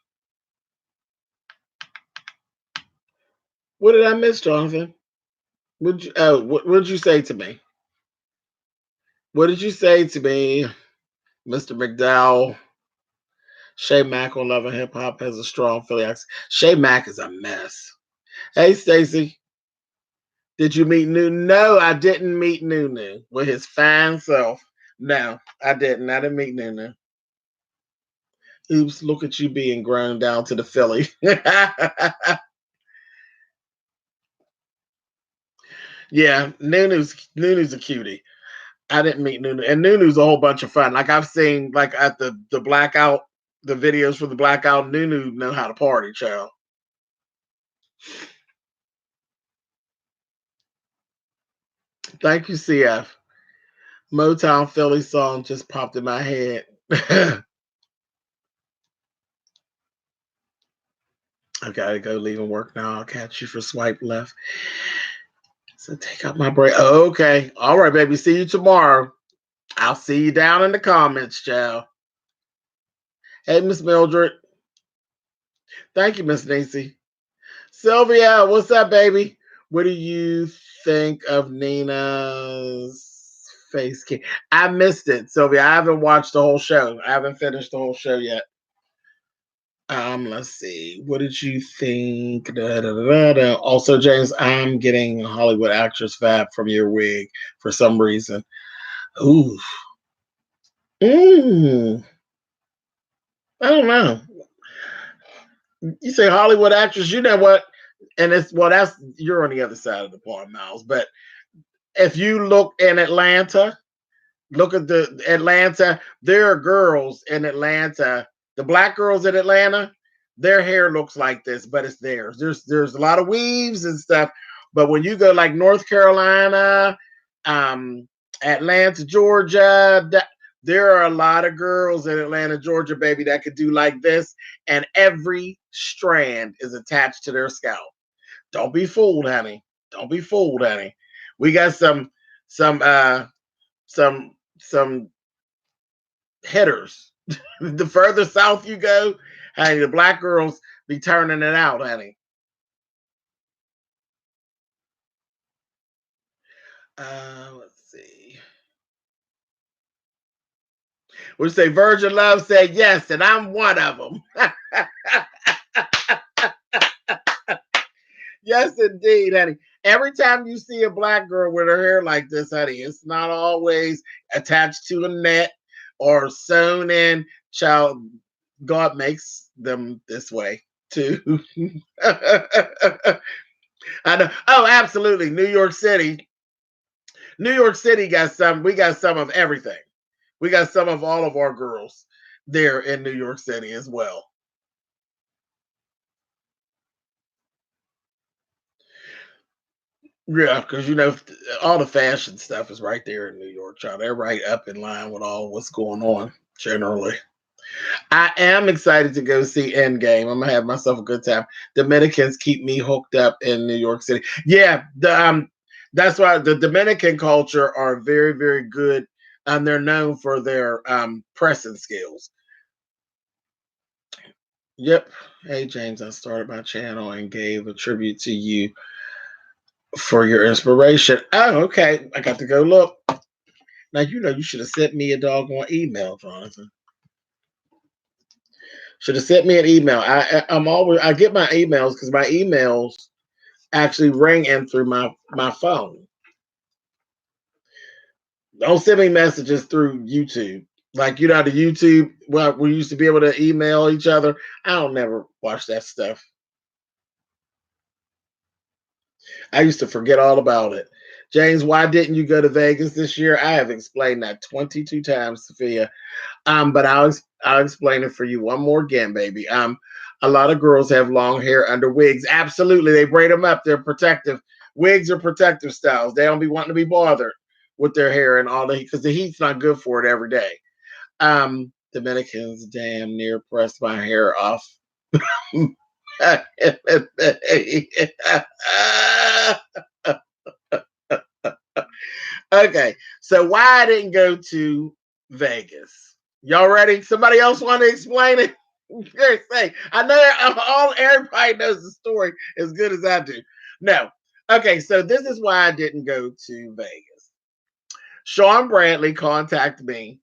What did I miss, Jonathan? What did you say to me? What did you say to me, Mr. McDowell? Shay Mack on Love and Hip Hop has a strong Philly accent. Shay Mack is a mess. Hey Stacy, did you meet Nunu? No, I didn't meet Nunu with his fine self. No, I didn't. I didn't meet Nunu. Oops, look at you being grown down to the Philly. Yeah, Nunu's a cutie. I didn't meet Nunu, and Nunu's a whole bunch of fun. Like I've seen, like at the blackout, the videos for the blackout. Nunu know how to party, child. Thank you, CF. Motown Philly song just popped in my head. I gotta go leaving work now. I'll catch you for swipe left. So take out my break. Oh, okay. All right, baby. See you tomorrow. I'll see you down in the comments, child. Hey, Miss Mildred. Thank you, Miss Nancy. Sylvia, what's up, baby? What do you think of Nina's face cam? I missed it, Sylvia. I haven't watched the whole show. I haven't finished the whole show yet. Let's see. What did you think? Da, da, da, da. Also, James, I'm getting Hollywood actress vibe from your wig for some reason. Ooh. Mm. I don't know. You say Hollywood actress, you know what? And it's that's you're on the other side of the pond, Miles. But if you look in Atlanta, look at the Atlanta, there are girls in Atlanta, the black girls in Atlanta, their hair looks like this, but it's theirs. There's a lot of weaves and stuff. But when you go like North Carolina, um, Atlanta, Georgia, there are a lot of girls in Atlanta, Georgia, baby, that could do like this, and every strand is attached to their scalp. Don't be fooled, honey. Don't be fooled, honey. We got some some hitters. The further south you go, honey, the black girls be turning it out, honey. Let's see. We say Virgin Love said yes, and I'm one of them. Yes, indeed, honey. Every time you see a black girl with her hair like this, honey, it's not always attached to a net or sewn in. Child, God makes them this way too. I know. Oh, absolutely. New York City. New York City got some. We got some of everything. We got some of all of our girls there in New York City as well. Yeah, because all the fashion stuff is right there in New York, child. They're right up in line with all what's going on generally. I am excited to go see Endgame. I'm gonna have myself a good time. Dominicans keep me hooked up in New York City. Yeah, that's why the Dominican culture are very, very good, and they're known for their pressing skills. Yep. Hey James, I started my channel and gave a tribute to you for your inspiration. Oh, okay. I got to go look. Now you should have sent me a doggone email, Jonathan. Should have sent me an email. I get my emails because my emails actually ring in through my phone. Don't send me messages through YouTube. Like the YouTube well we used to be able to email each other. I don't never watch that stuff. I used to forget all about it. James, why didn't you go to Vegas this year? I have explained that 22 times, Sophia. But I'll explain it for you one more again, baby. A lot of girls have long hair under wigs. Absolutely, they braid them up. They're protective. Wigs are protective styles. They don't be wanting to be bothered with their hair and all that because the heat's not good for it every day. Dominicans damn near pressed my hair off. Okay, so why I didn't go to Vegas? Y'all ready? Somebody else want to explain it? Say, I know everybody knows the story as good as I do. No. Okay, so this is why I didn't go to Vegas. Sean Bradley contacted me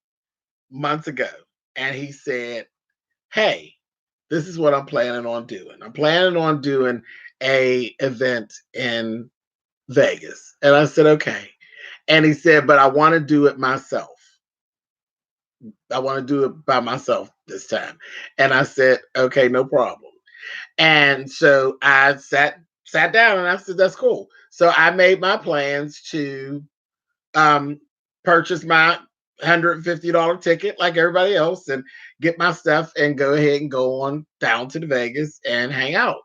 months ago and he said, hey, this is what I'm planning on doing. I'm planning on doing a event in Vegas. And I said, okay. And he said, but I want to do it myself. I want to do it by myself this time. And I said, okay, no problem. And so I sat down and I said, that's cool. So I made my plans to um, purchase my $150 ticket like everybody else and get my stuff and go ahead and go on down to the Vegas and hang out.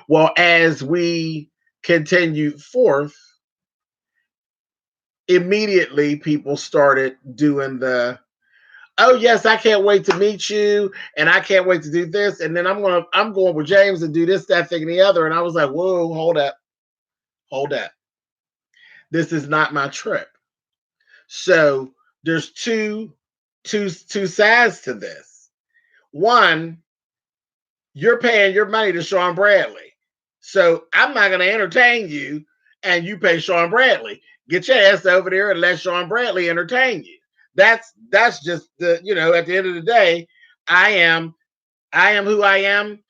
Well, as we continued forth, immediately people started doing the, oh yes, I can't wait to meet you and I can't wait to do this. And then I'm going with James and do this, that thing, and the other. And I was like, whoa, hold up. This is not my trip. So there's two sides to this. One, you're paying your money to Sean Bradley. So I'm not going to entertain you and you pay Sean Bradley. Get your ass over there and let Sean Bradley entertain you. That's just the, at the end of the day, I am who I am.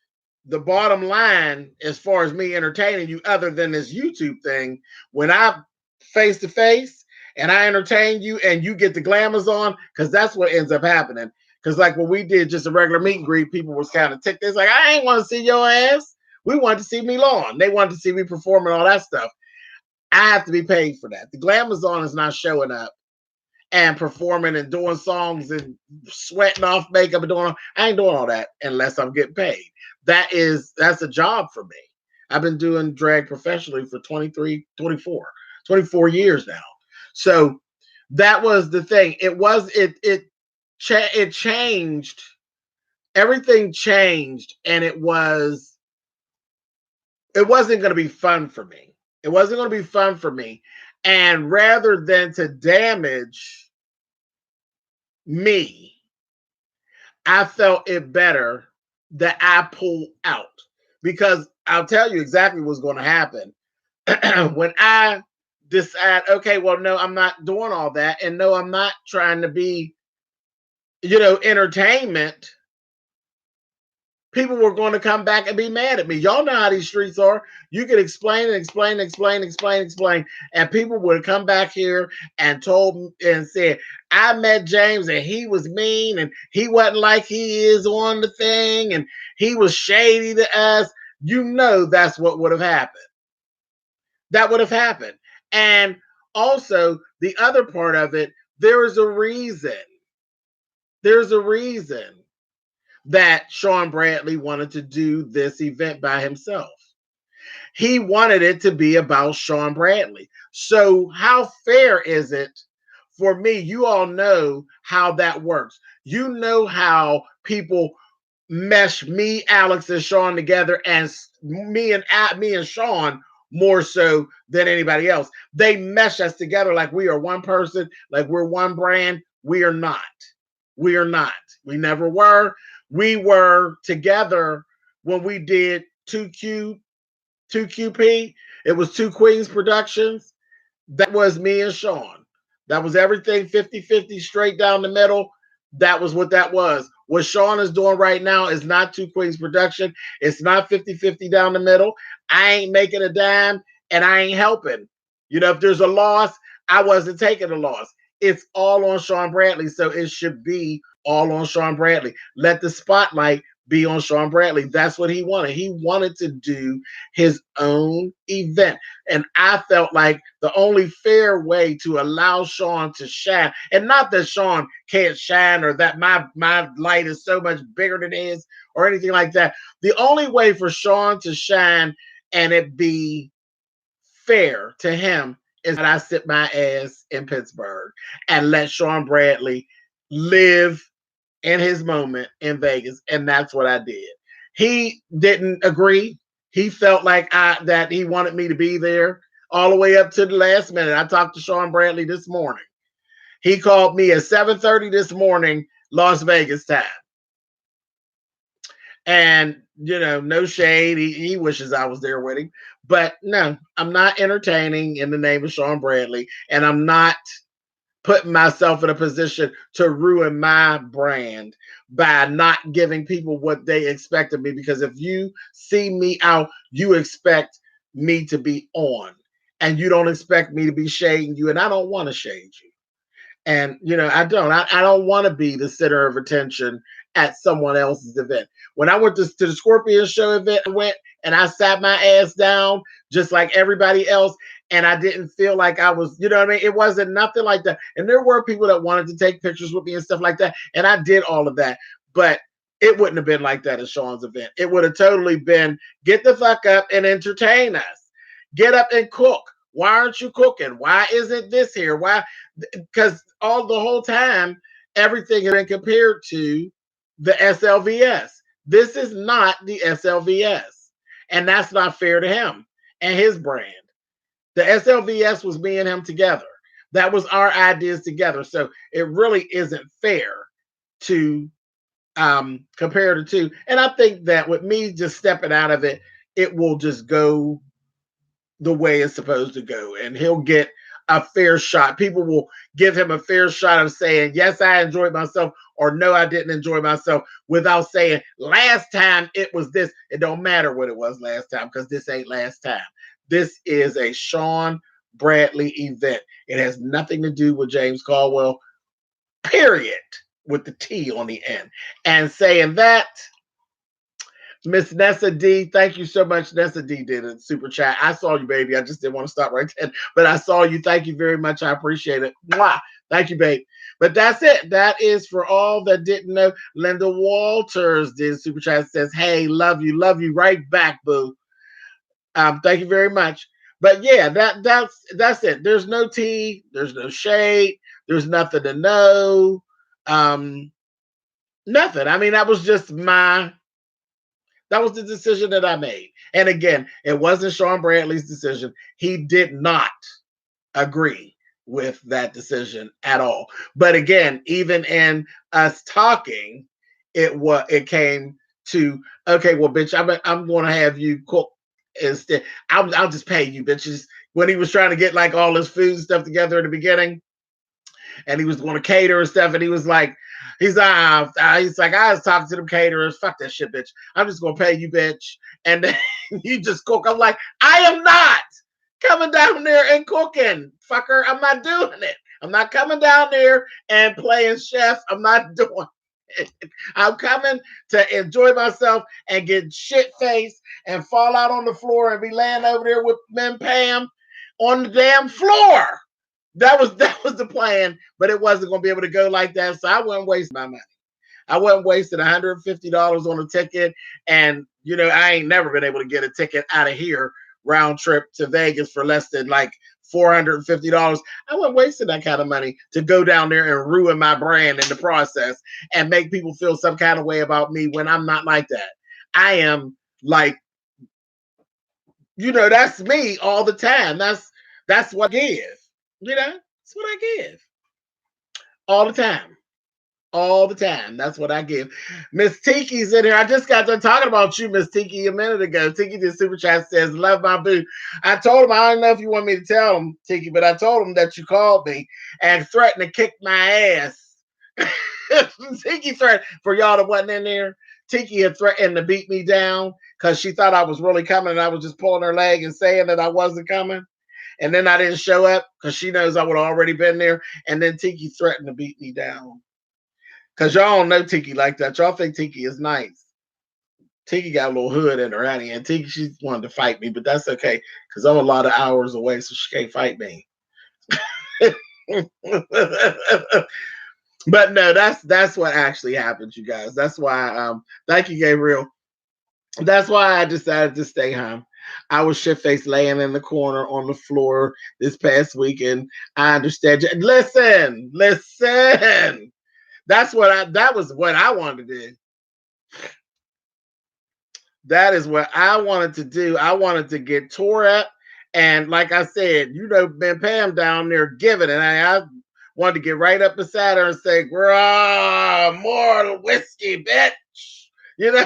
The bottom line, as far as me entertaining you, other than this YouTube thing, when I face to face and I entertain you and you get the glamours on, because that's what ends up happening. Because like when we did just a regular meet and greet, people was kind of ticked. It's like, I ain't want to see your ass. We wanted to see me lawn. They wanted to see me performing all that stuff. I have to be paid for that. The glamours on is not showing up and performing and doing songs and sweating off makeup and I ain't doing all that unless I'm getting paid. That's a job for me. I've been doing drag professionally for 24 years now. So that was the thing. It changed. Everything changed, and it wasn't going to be fun for me. It wasn't going to be fun for me. And rather than to damage me, I felt it better that I pull out, because I'll tell you exactly what's going to happen. When I decide, okay, well, no, I'm not doing all that. And no, I'm not trying to be, entertainment. People were going to come back and be mad at me. Y'all know how these streets are. You could explain and explain, and people would come back here and told and said, I met James and he was mean and he wasn't like he is on the thing and he was shady to us. That's what would have happened. That would have happened. And also the other part of it, there is a reason. There's a reason that Sean Bradley wanted to do this event by himself. He wanted it to be about Sean Bradley. So how fair is it for me? You all know how that works. You know how people mesh me, Alex, and Sean together, and me and Sean more so than anybody else. They mesh us together like we are one person, like we're one brand. We are not. We are not. We never were. We were together when we did 2QP. It was Two Queens Productions. That was me and Sean. That was everything 50-50 straight down the middle. That was what that was. What Sean is doing right now is not Two Queens Production. It's not 50-50 down the middle. I ain't making a dime and I ain't helping. If there's a loss, I wasn't taking a loss. It's all on Sean Bradley. So it should be all on Sean Bradley. Let the spotlight be on Sean Bradley. That's what he wanted. He wanted to do his own event. And I felt like the only fair way to allow Sean to shine, and not that Sean can't shine or that my light is so much bigger than his or anything like that. The only way for Sean to shine and it be fair to him is that I sit my ass in Pittsburgh and let Sean Bradley live in his moment in Vegas. And that's what I did. He didn't agree. He felt like that he wanted me to be there all the way up to the last minute. I talked to Sean Bradley this morning. He called me at 7:30 this morning, Las Vegas time. And, no shade. He wishes I was there with him. But no, I'm not entertaining in the name of Sean Bradley. And I'm not putting myself in a position to ruin my brand by not giving people what they expect of me. Because if you see me out, you expect me to be on. And you don't expect me to be shading you. And I don't want to shade you. And I don't want to be the center of attention at someone else's event. When I went to the Scorpion Show event, I went and I sat my ass down just like everybody else, and I didn't feel like I was, you know what I mean? It wasn't nothing like that. And there were people that wanted to take pictures with me and stuff like that, and I did all of that. But it wouldn't have been like that at Sean's event. It would have totally been, get the fuck up and entertain us. Get up and cook. Why aren't you cooking? Why isn't this here? Why? Because the whole time, everything had been compared to the SLVS. This is not the SLVS. And that's not fair to him and his brand. The SLVS was me and him together. That was our ideas together. So it really isn't fair to compare the two. And I think that with me just stepping out of it, it will just go the way it's supposed to go, and he'll get a fair shot. People will give him a fair shot of saying, yes, I enjoyed myself, or no, I didn't enjoy myself, without saying, last time it was this. It don't matter what it was last time, because this ain't last time. This is a Sean Bradley event. It has nothing to do with James Colwell, period, with the T on the end. And saying that, Miss Nessa D, thank you so much. Nessa D did a super chat. I saw you, baby. I just didn't want to stop right then, but I saw you. Thank you very much. I appreciate it. Mwah. Thank you, babe. But that's it. That is for all that didn't know. Linda Walters did super chat. Says, hey, love you right back, boo. Thank you very much. But yeah, that's it. There's no tea. There's no shade. There's nothing to know. Nothing. I mean, that was the decision that I made. And again, it wasn't Sean Bradley's decision. He did not agree with that decision at all. But again, even in us talking, it came to, okay, well, bitch, I'm going to have you cook instead. I'll just pay you, bitches. When he was trying to get like all his food stuff together in the beginning, and he was going to cater and stuff, and he was like, he's like, I was talking to them caterers. Fuck that shit, bitch. I'm just gonna pay you, bitch, and then you just cook. I'm like, I am not coming down there and cooking, fucker. I'm not doing it. I'm not coming down there and playing chef. I'm not doing it. I'm coming to enjoy myself and get shit faced and fall out on the floor and be laying over there with Mem Pam on the damn floor. That was the plan, but it wasn't going to be able to go like that. So I wasn't wasting my money. I wasn't wasting $150 on a ticket. And, I ain't never been able to get a ticket out of here round trip to Vegas for less than like $450. I wasn't wasting that kind of money to go down there and ruin my brand in the process and make people feel some kind of way about me when I'm not like that. I am like, that's me all the time. That's what I give. That's what I give. All the time. All the time. That's what I give. Miss Tiki's in here. I just got done talking about you, Miss Tiki, a minute ago. Tiki did super chat, says, love my boo. I told him, I don't know if you want me to tell him, Tiki, but I told him that you called me and threatened to kick my ass. Tiki threatened, for y'all that wasn't in there, Tiki had threatened to beat me down because she thought I was really coming and I was just pulling her leg and saying that I wasn't coming. And then I didn't show up because she knows I would have already been there. And then Tiki threatened to beat me down. Because y'all don't know Tiki like that. Y'all think Tiki is nice. Tiki got a little hood in her, honey. And Tiki, she wanted to fight me, but that's okay. Because I'm a lot of hours away, so she can't fight me. But no, that's what actually happened, you guys. That's why, thank you, Gabriel. That's why I decided to stay home. I was shit-faced laying in the corner on the floor this past weekend. I understand you. Listen. That was what I wanted to do. That is what I wanted to do. I wanted to get tore up. And like I said, Mem Pam down there giving it. I wanted to get right up beside her and say, "Girl, more whiskey, bitch." You know,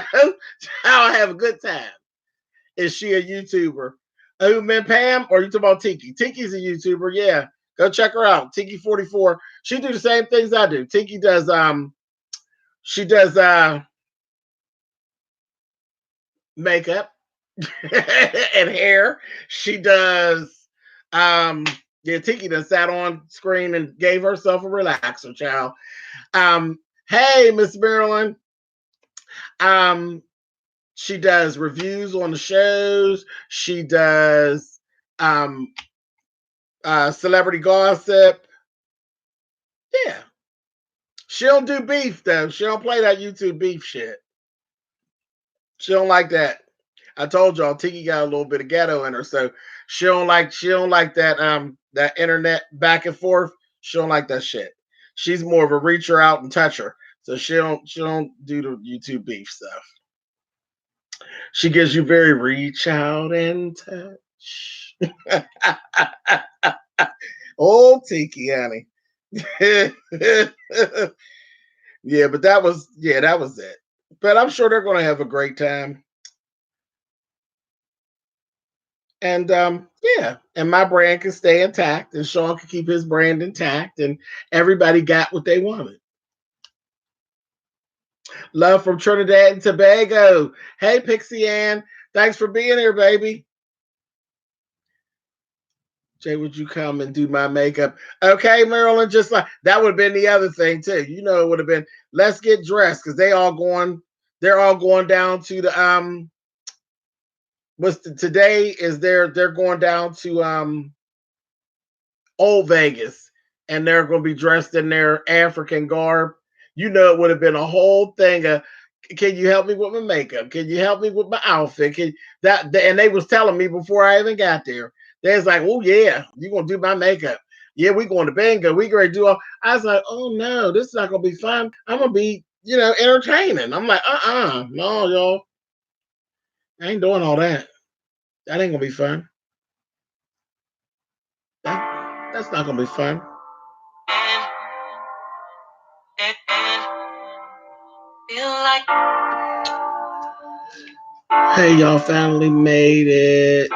I'll have a good time. Is she a YouTuber? Who, man, Pam? Or you talking about Tiki? Tiki's a YouTuber, yeah. Go check her out. Tiki44. She do the same things I do. Tiki does she does makeup and hair. She does yeah, Tiki done sat on screen and gave herself a relaxer, child. Hey, Miss Marilyn. Um, she does reviews on the shows. She does celebrity gossip. Yeah. She don't do beef though. She don't play that YouTube beef shit. She don't like that. I told y'all Tiki got a little bit of ghetto in her, so she don't like that internet back and forth. She don't like that shit. She's more of a reacher out and toucher. So she don't do the YouTube beef stuff. She gives you very reach out and touch. Old Tiki, honey. Yeah, but that was it. But I'm sure they're gonna have a great time. And yeah, and my brand can stay intact, and Sean can keep his brand intact, and everybody got what they wanted. Love from Trinidad and Tobago. Hey, Pixie Ann, thanks for being here, baby. Jay, would you come and do my makeup? Okay, Marilyn, just like that would have been the other thing too. You know, it would have been let's get dressed because they're all going down to the today is they're going down to Old Vegas, and they're going to be dressed in their African garb. You know, it would have been a whole thing of, can you help me with my makeup? Can you help me with my outfit? And they was telling me before I even got there. They was like, "Oh yeah, you gonna do my makeup? Yeah, we going to bingo. We gonna do all." I was like, "Oh no, this is not gonna be fun. I'm gonna be, entertaining." I'm like, no, y'all, I ain't doing all that. That ain't gonna be fun. That's not gonna be fun. Hey, y'all finally made it.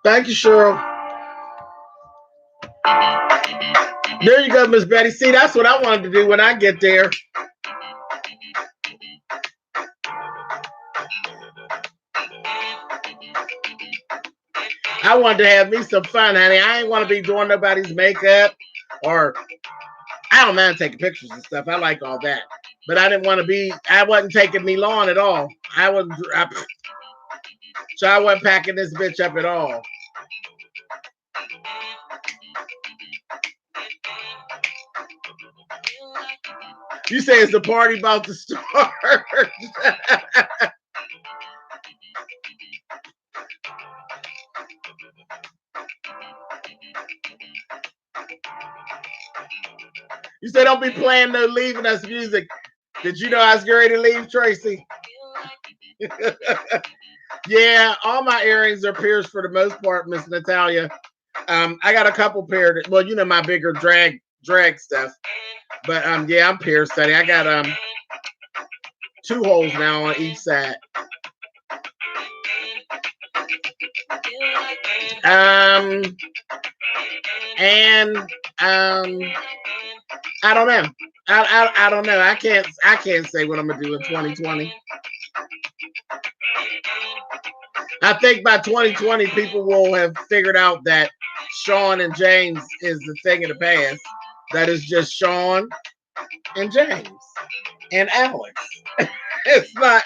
Thank you, Cheryl. There you go, Miss Betty. See, that's what I wanted to do when I get there. I wanted to have me some fun, honey. I ain't want to be doing nobody's makeup, or I don't mind taking pictures and stuff. I like all that. But I didn't want to be, I wasn't taking me long at all. So I wasn't packing this bitch up at all. You say it's the party about to start. You say don't be playing no leaving us music. Did you know I was ready to leave, Tracy? Yeah, all my earrings are pierced for the most part, Miss Natalia. I got a couple paired. Well, my bigger drag stuff. But yeah, I'm pierced, honey. I got 2 holes now on each side. And I don't know. I don't know. I can't say what I'm gonna do in 2020. I think by 2020 people will have figured out that Sean and James is the thing of the past. That is just Sean and James and Alex. It's not,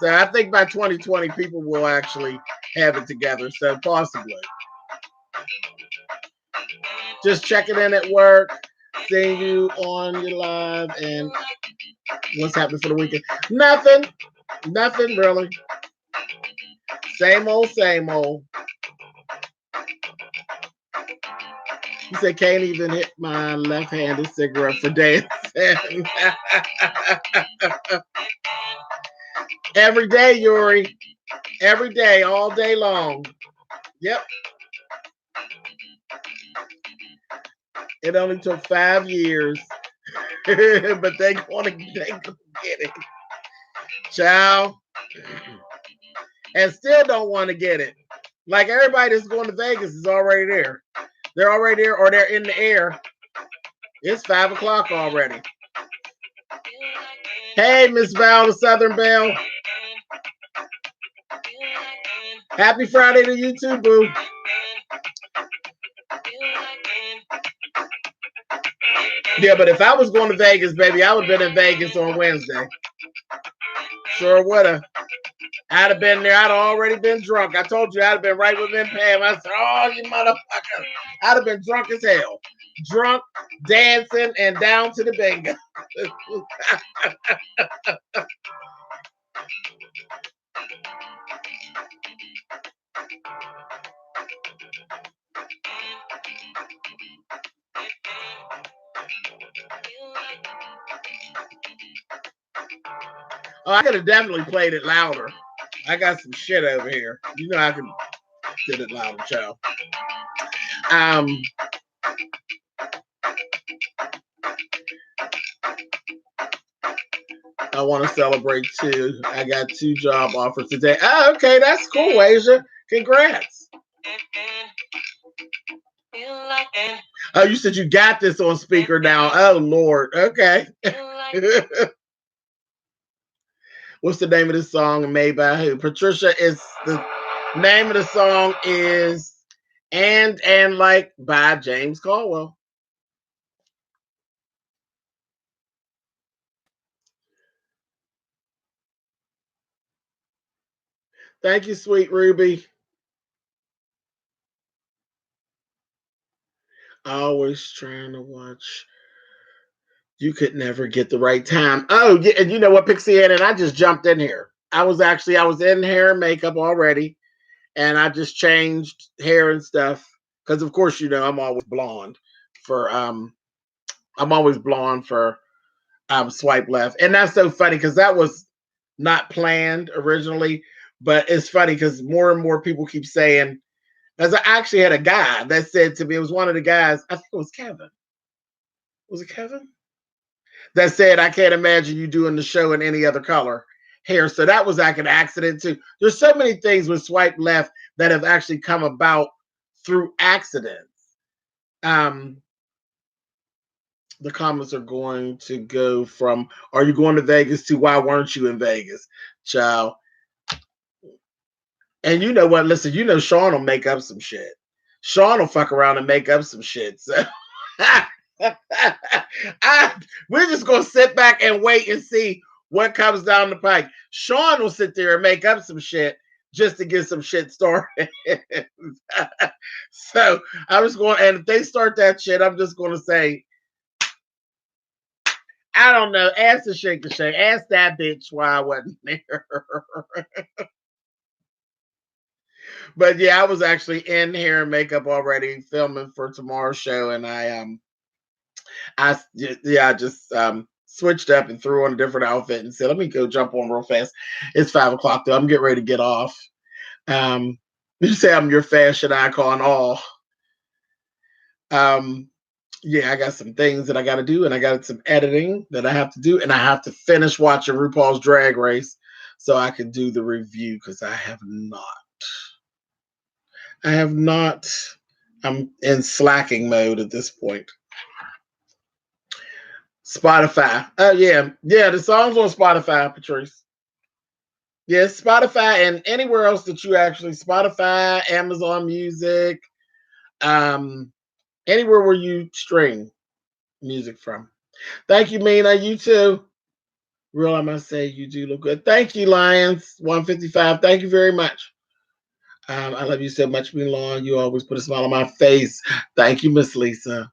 So I think by 2020 people will actually have it together. So possibly. Just checking in at work, seeing you on your live, and what's happening for the weekend. Nothing really. Same old, same old. He said, can't even hit my left-handed cigarette for dancing. Every day, Yuri. Every day, all day long. Yep. It only took 5 years, but they gonna get it, child, and still don't want to get it. Like everybody that's going to Vegas is already there. They're already there, or they're in the air. It's 5 o'clock already. Hey, Miss Val, the Southern Belle. Happy Friday to you too, boo. Yeah, but if I was going to Vegas, baby, I would have been in Vegas on Wednesday. Sure would have. I'd have been there. I'd have already been drunk. I told you I'd have been right with them, Pam. I said, oh, you motherfucker. I'd have been drunk as hell. Drunk, dancing, and down to the bingo. Oh, I could have definitely played it louder. I got some shit over here. You know I can get it louder, child. I want to celebrate too. I got 2 job offers today. Oh, okay, that's cool, Asia. Congrats. Oh, you said you got this on speaker now. Oh, Lord. Okay. What's the name of the song and made by who? Patricia, is the name of the song is And Like by James Colwell. Thank you, sweet Ruby. Always trying to watch. You could never get the right time. Oh, yeah, and you know what, Pixie Ann, and I just jumped in here. I was in hair and makeup already, and I just changed hair and stuff. Because of course, you know, I'm always blonde for swipe left. And that's so funny because that was not planned originally, but it's funny because more and more people keep saying, as I actually had a guy that said to me, it was one of the guys, I think it was Kevin. Was it Kevin? That said, I can't imagine you doing the show in any other color hair. So that was like an accident too. There's so many things with swipe left that have actually come about through accidents. The comments are going to go from, are you going to Vegas, to why weren't you in Vegas, child? And you know what? Listen, you know Sean will make up some shit. Sean will fuck around and make up some shit. So we're just gonna sit back and wait and see what comes down the pike. Sean will sit there and make up some shit just to get some shit started. So I was going, and if they start that shit, I'm just gonna say, I don't know. Ask the shake. Ask that bitch why I wasn't there. But yeah, I was actually in hair and makeup already filming for tomorrow's show, and I just switched up and threw on a different outfit and said, let me go jump on real fast. It's 5 o'clock though. I'm getting ready to get off. You say I'm your fashion icon, all. Yeah, I got some things that I got to do, and I got some editing that I have to do, and I have to finish watching RuPaul's Drag Race so I can do the review because I have not. I'm in slacking mode at this point. Spotify. Oh yeah. The song's on Spotify, Patrice. Yes, Spotify and anywhere else that you actually, Spotify, Amazon Music, anywhere where you stream music from. Thank you, Mina. You too. Real, I must say, you do look good. Thank you, Lions 155. Thank you very much. I love you so much, Milan. You always put a smile on my face. Thank you, Miss Lisa.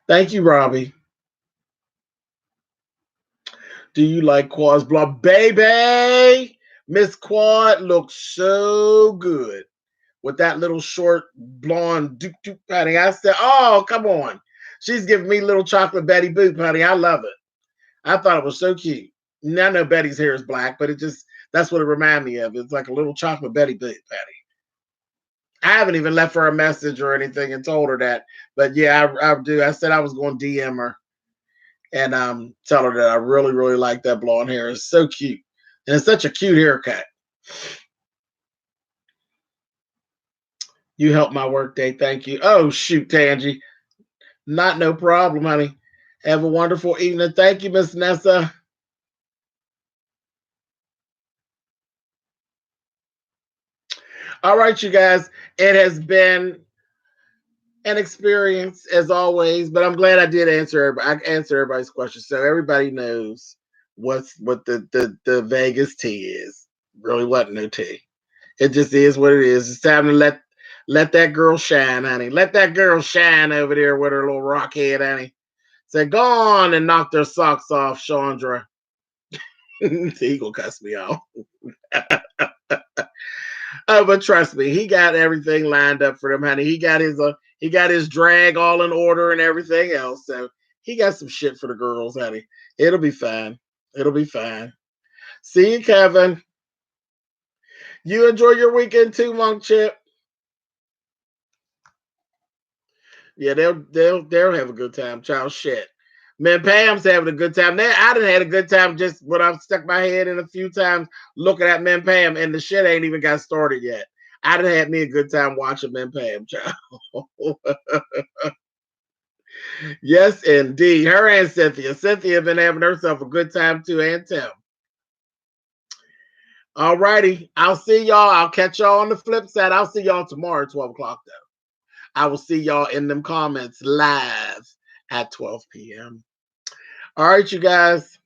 Thank you, Robbie. Do you like Quad's blog? Baby, Miss Quad looks so good with that little short blonde doop honey. I said, oh, come on. She's giving me little chocolate Betty Boop, honey. I love it. I thought it was so cute. Now I know Betty's hair is black, but that's what it reminded me of. It's like a little chocolate Betty Boop, Patty. I haven't even left her a message or anything and told her that. But yeah, I do. I said I was going to DM her and tell her that I really, really like that blonde hair. It's so cute. And it's such a cute haircut. You helped my work day. Thank you. Oh, shoot, Tangy. Not no problem, honey. Have a wonderful evening. Thank you, Miss Nessa. All right, you guys. It has been an experience as always, but I'm glad I did answer. I answered everybody's questions, so everybody knows what the Vegas tea is. Really wasn't no tea. It just is what it is. It's time to let that girl shine, honey. Let that girl shine over there with her little rock head, honey. Say, go on and knock their socks off, Chandra. He gonna cuss me off. Oh, but trust me, he got everything lined up for them, honey. He got his drag all in order and everything else. So he got some shit for the girls, honey. It'll be fine. It'll be fine. See you, Kevin. You enjoy your weekend too, Monk Chip. Yeah, they'll have a good time. Child shit. Man, Pam's having a good time. I done had a good time just when I've stuck my head in a few times looking at Men Pam, and the shit ain't even got started yet. I done had me a good time watching Men Pam, child. Yes, indeed. Her and Cynthia. Cynthia been having herself a good time too, and Tim. All righty. I'll see y'all. I'll catch y'all on the flip side. I'll see y'all tomorrow at 12 o'clock, though. I will see y'all in them comments live at 12 p.m. All right, you guys.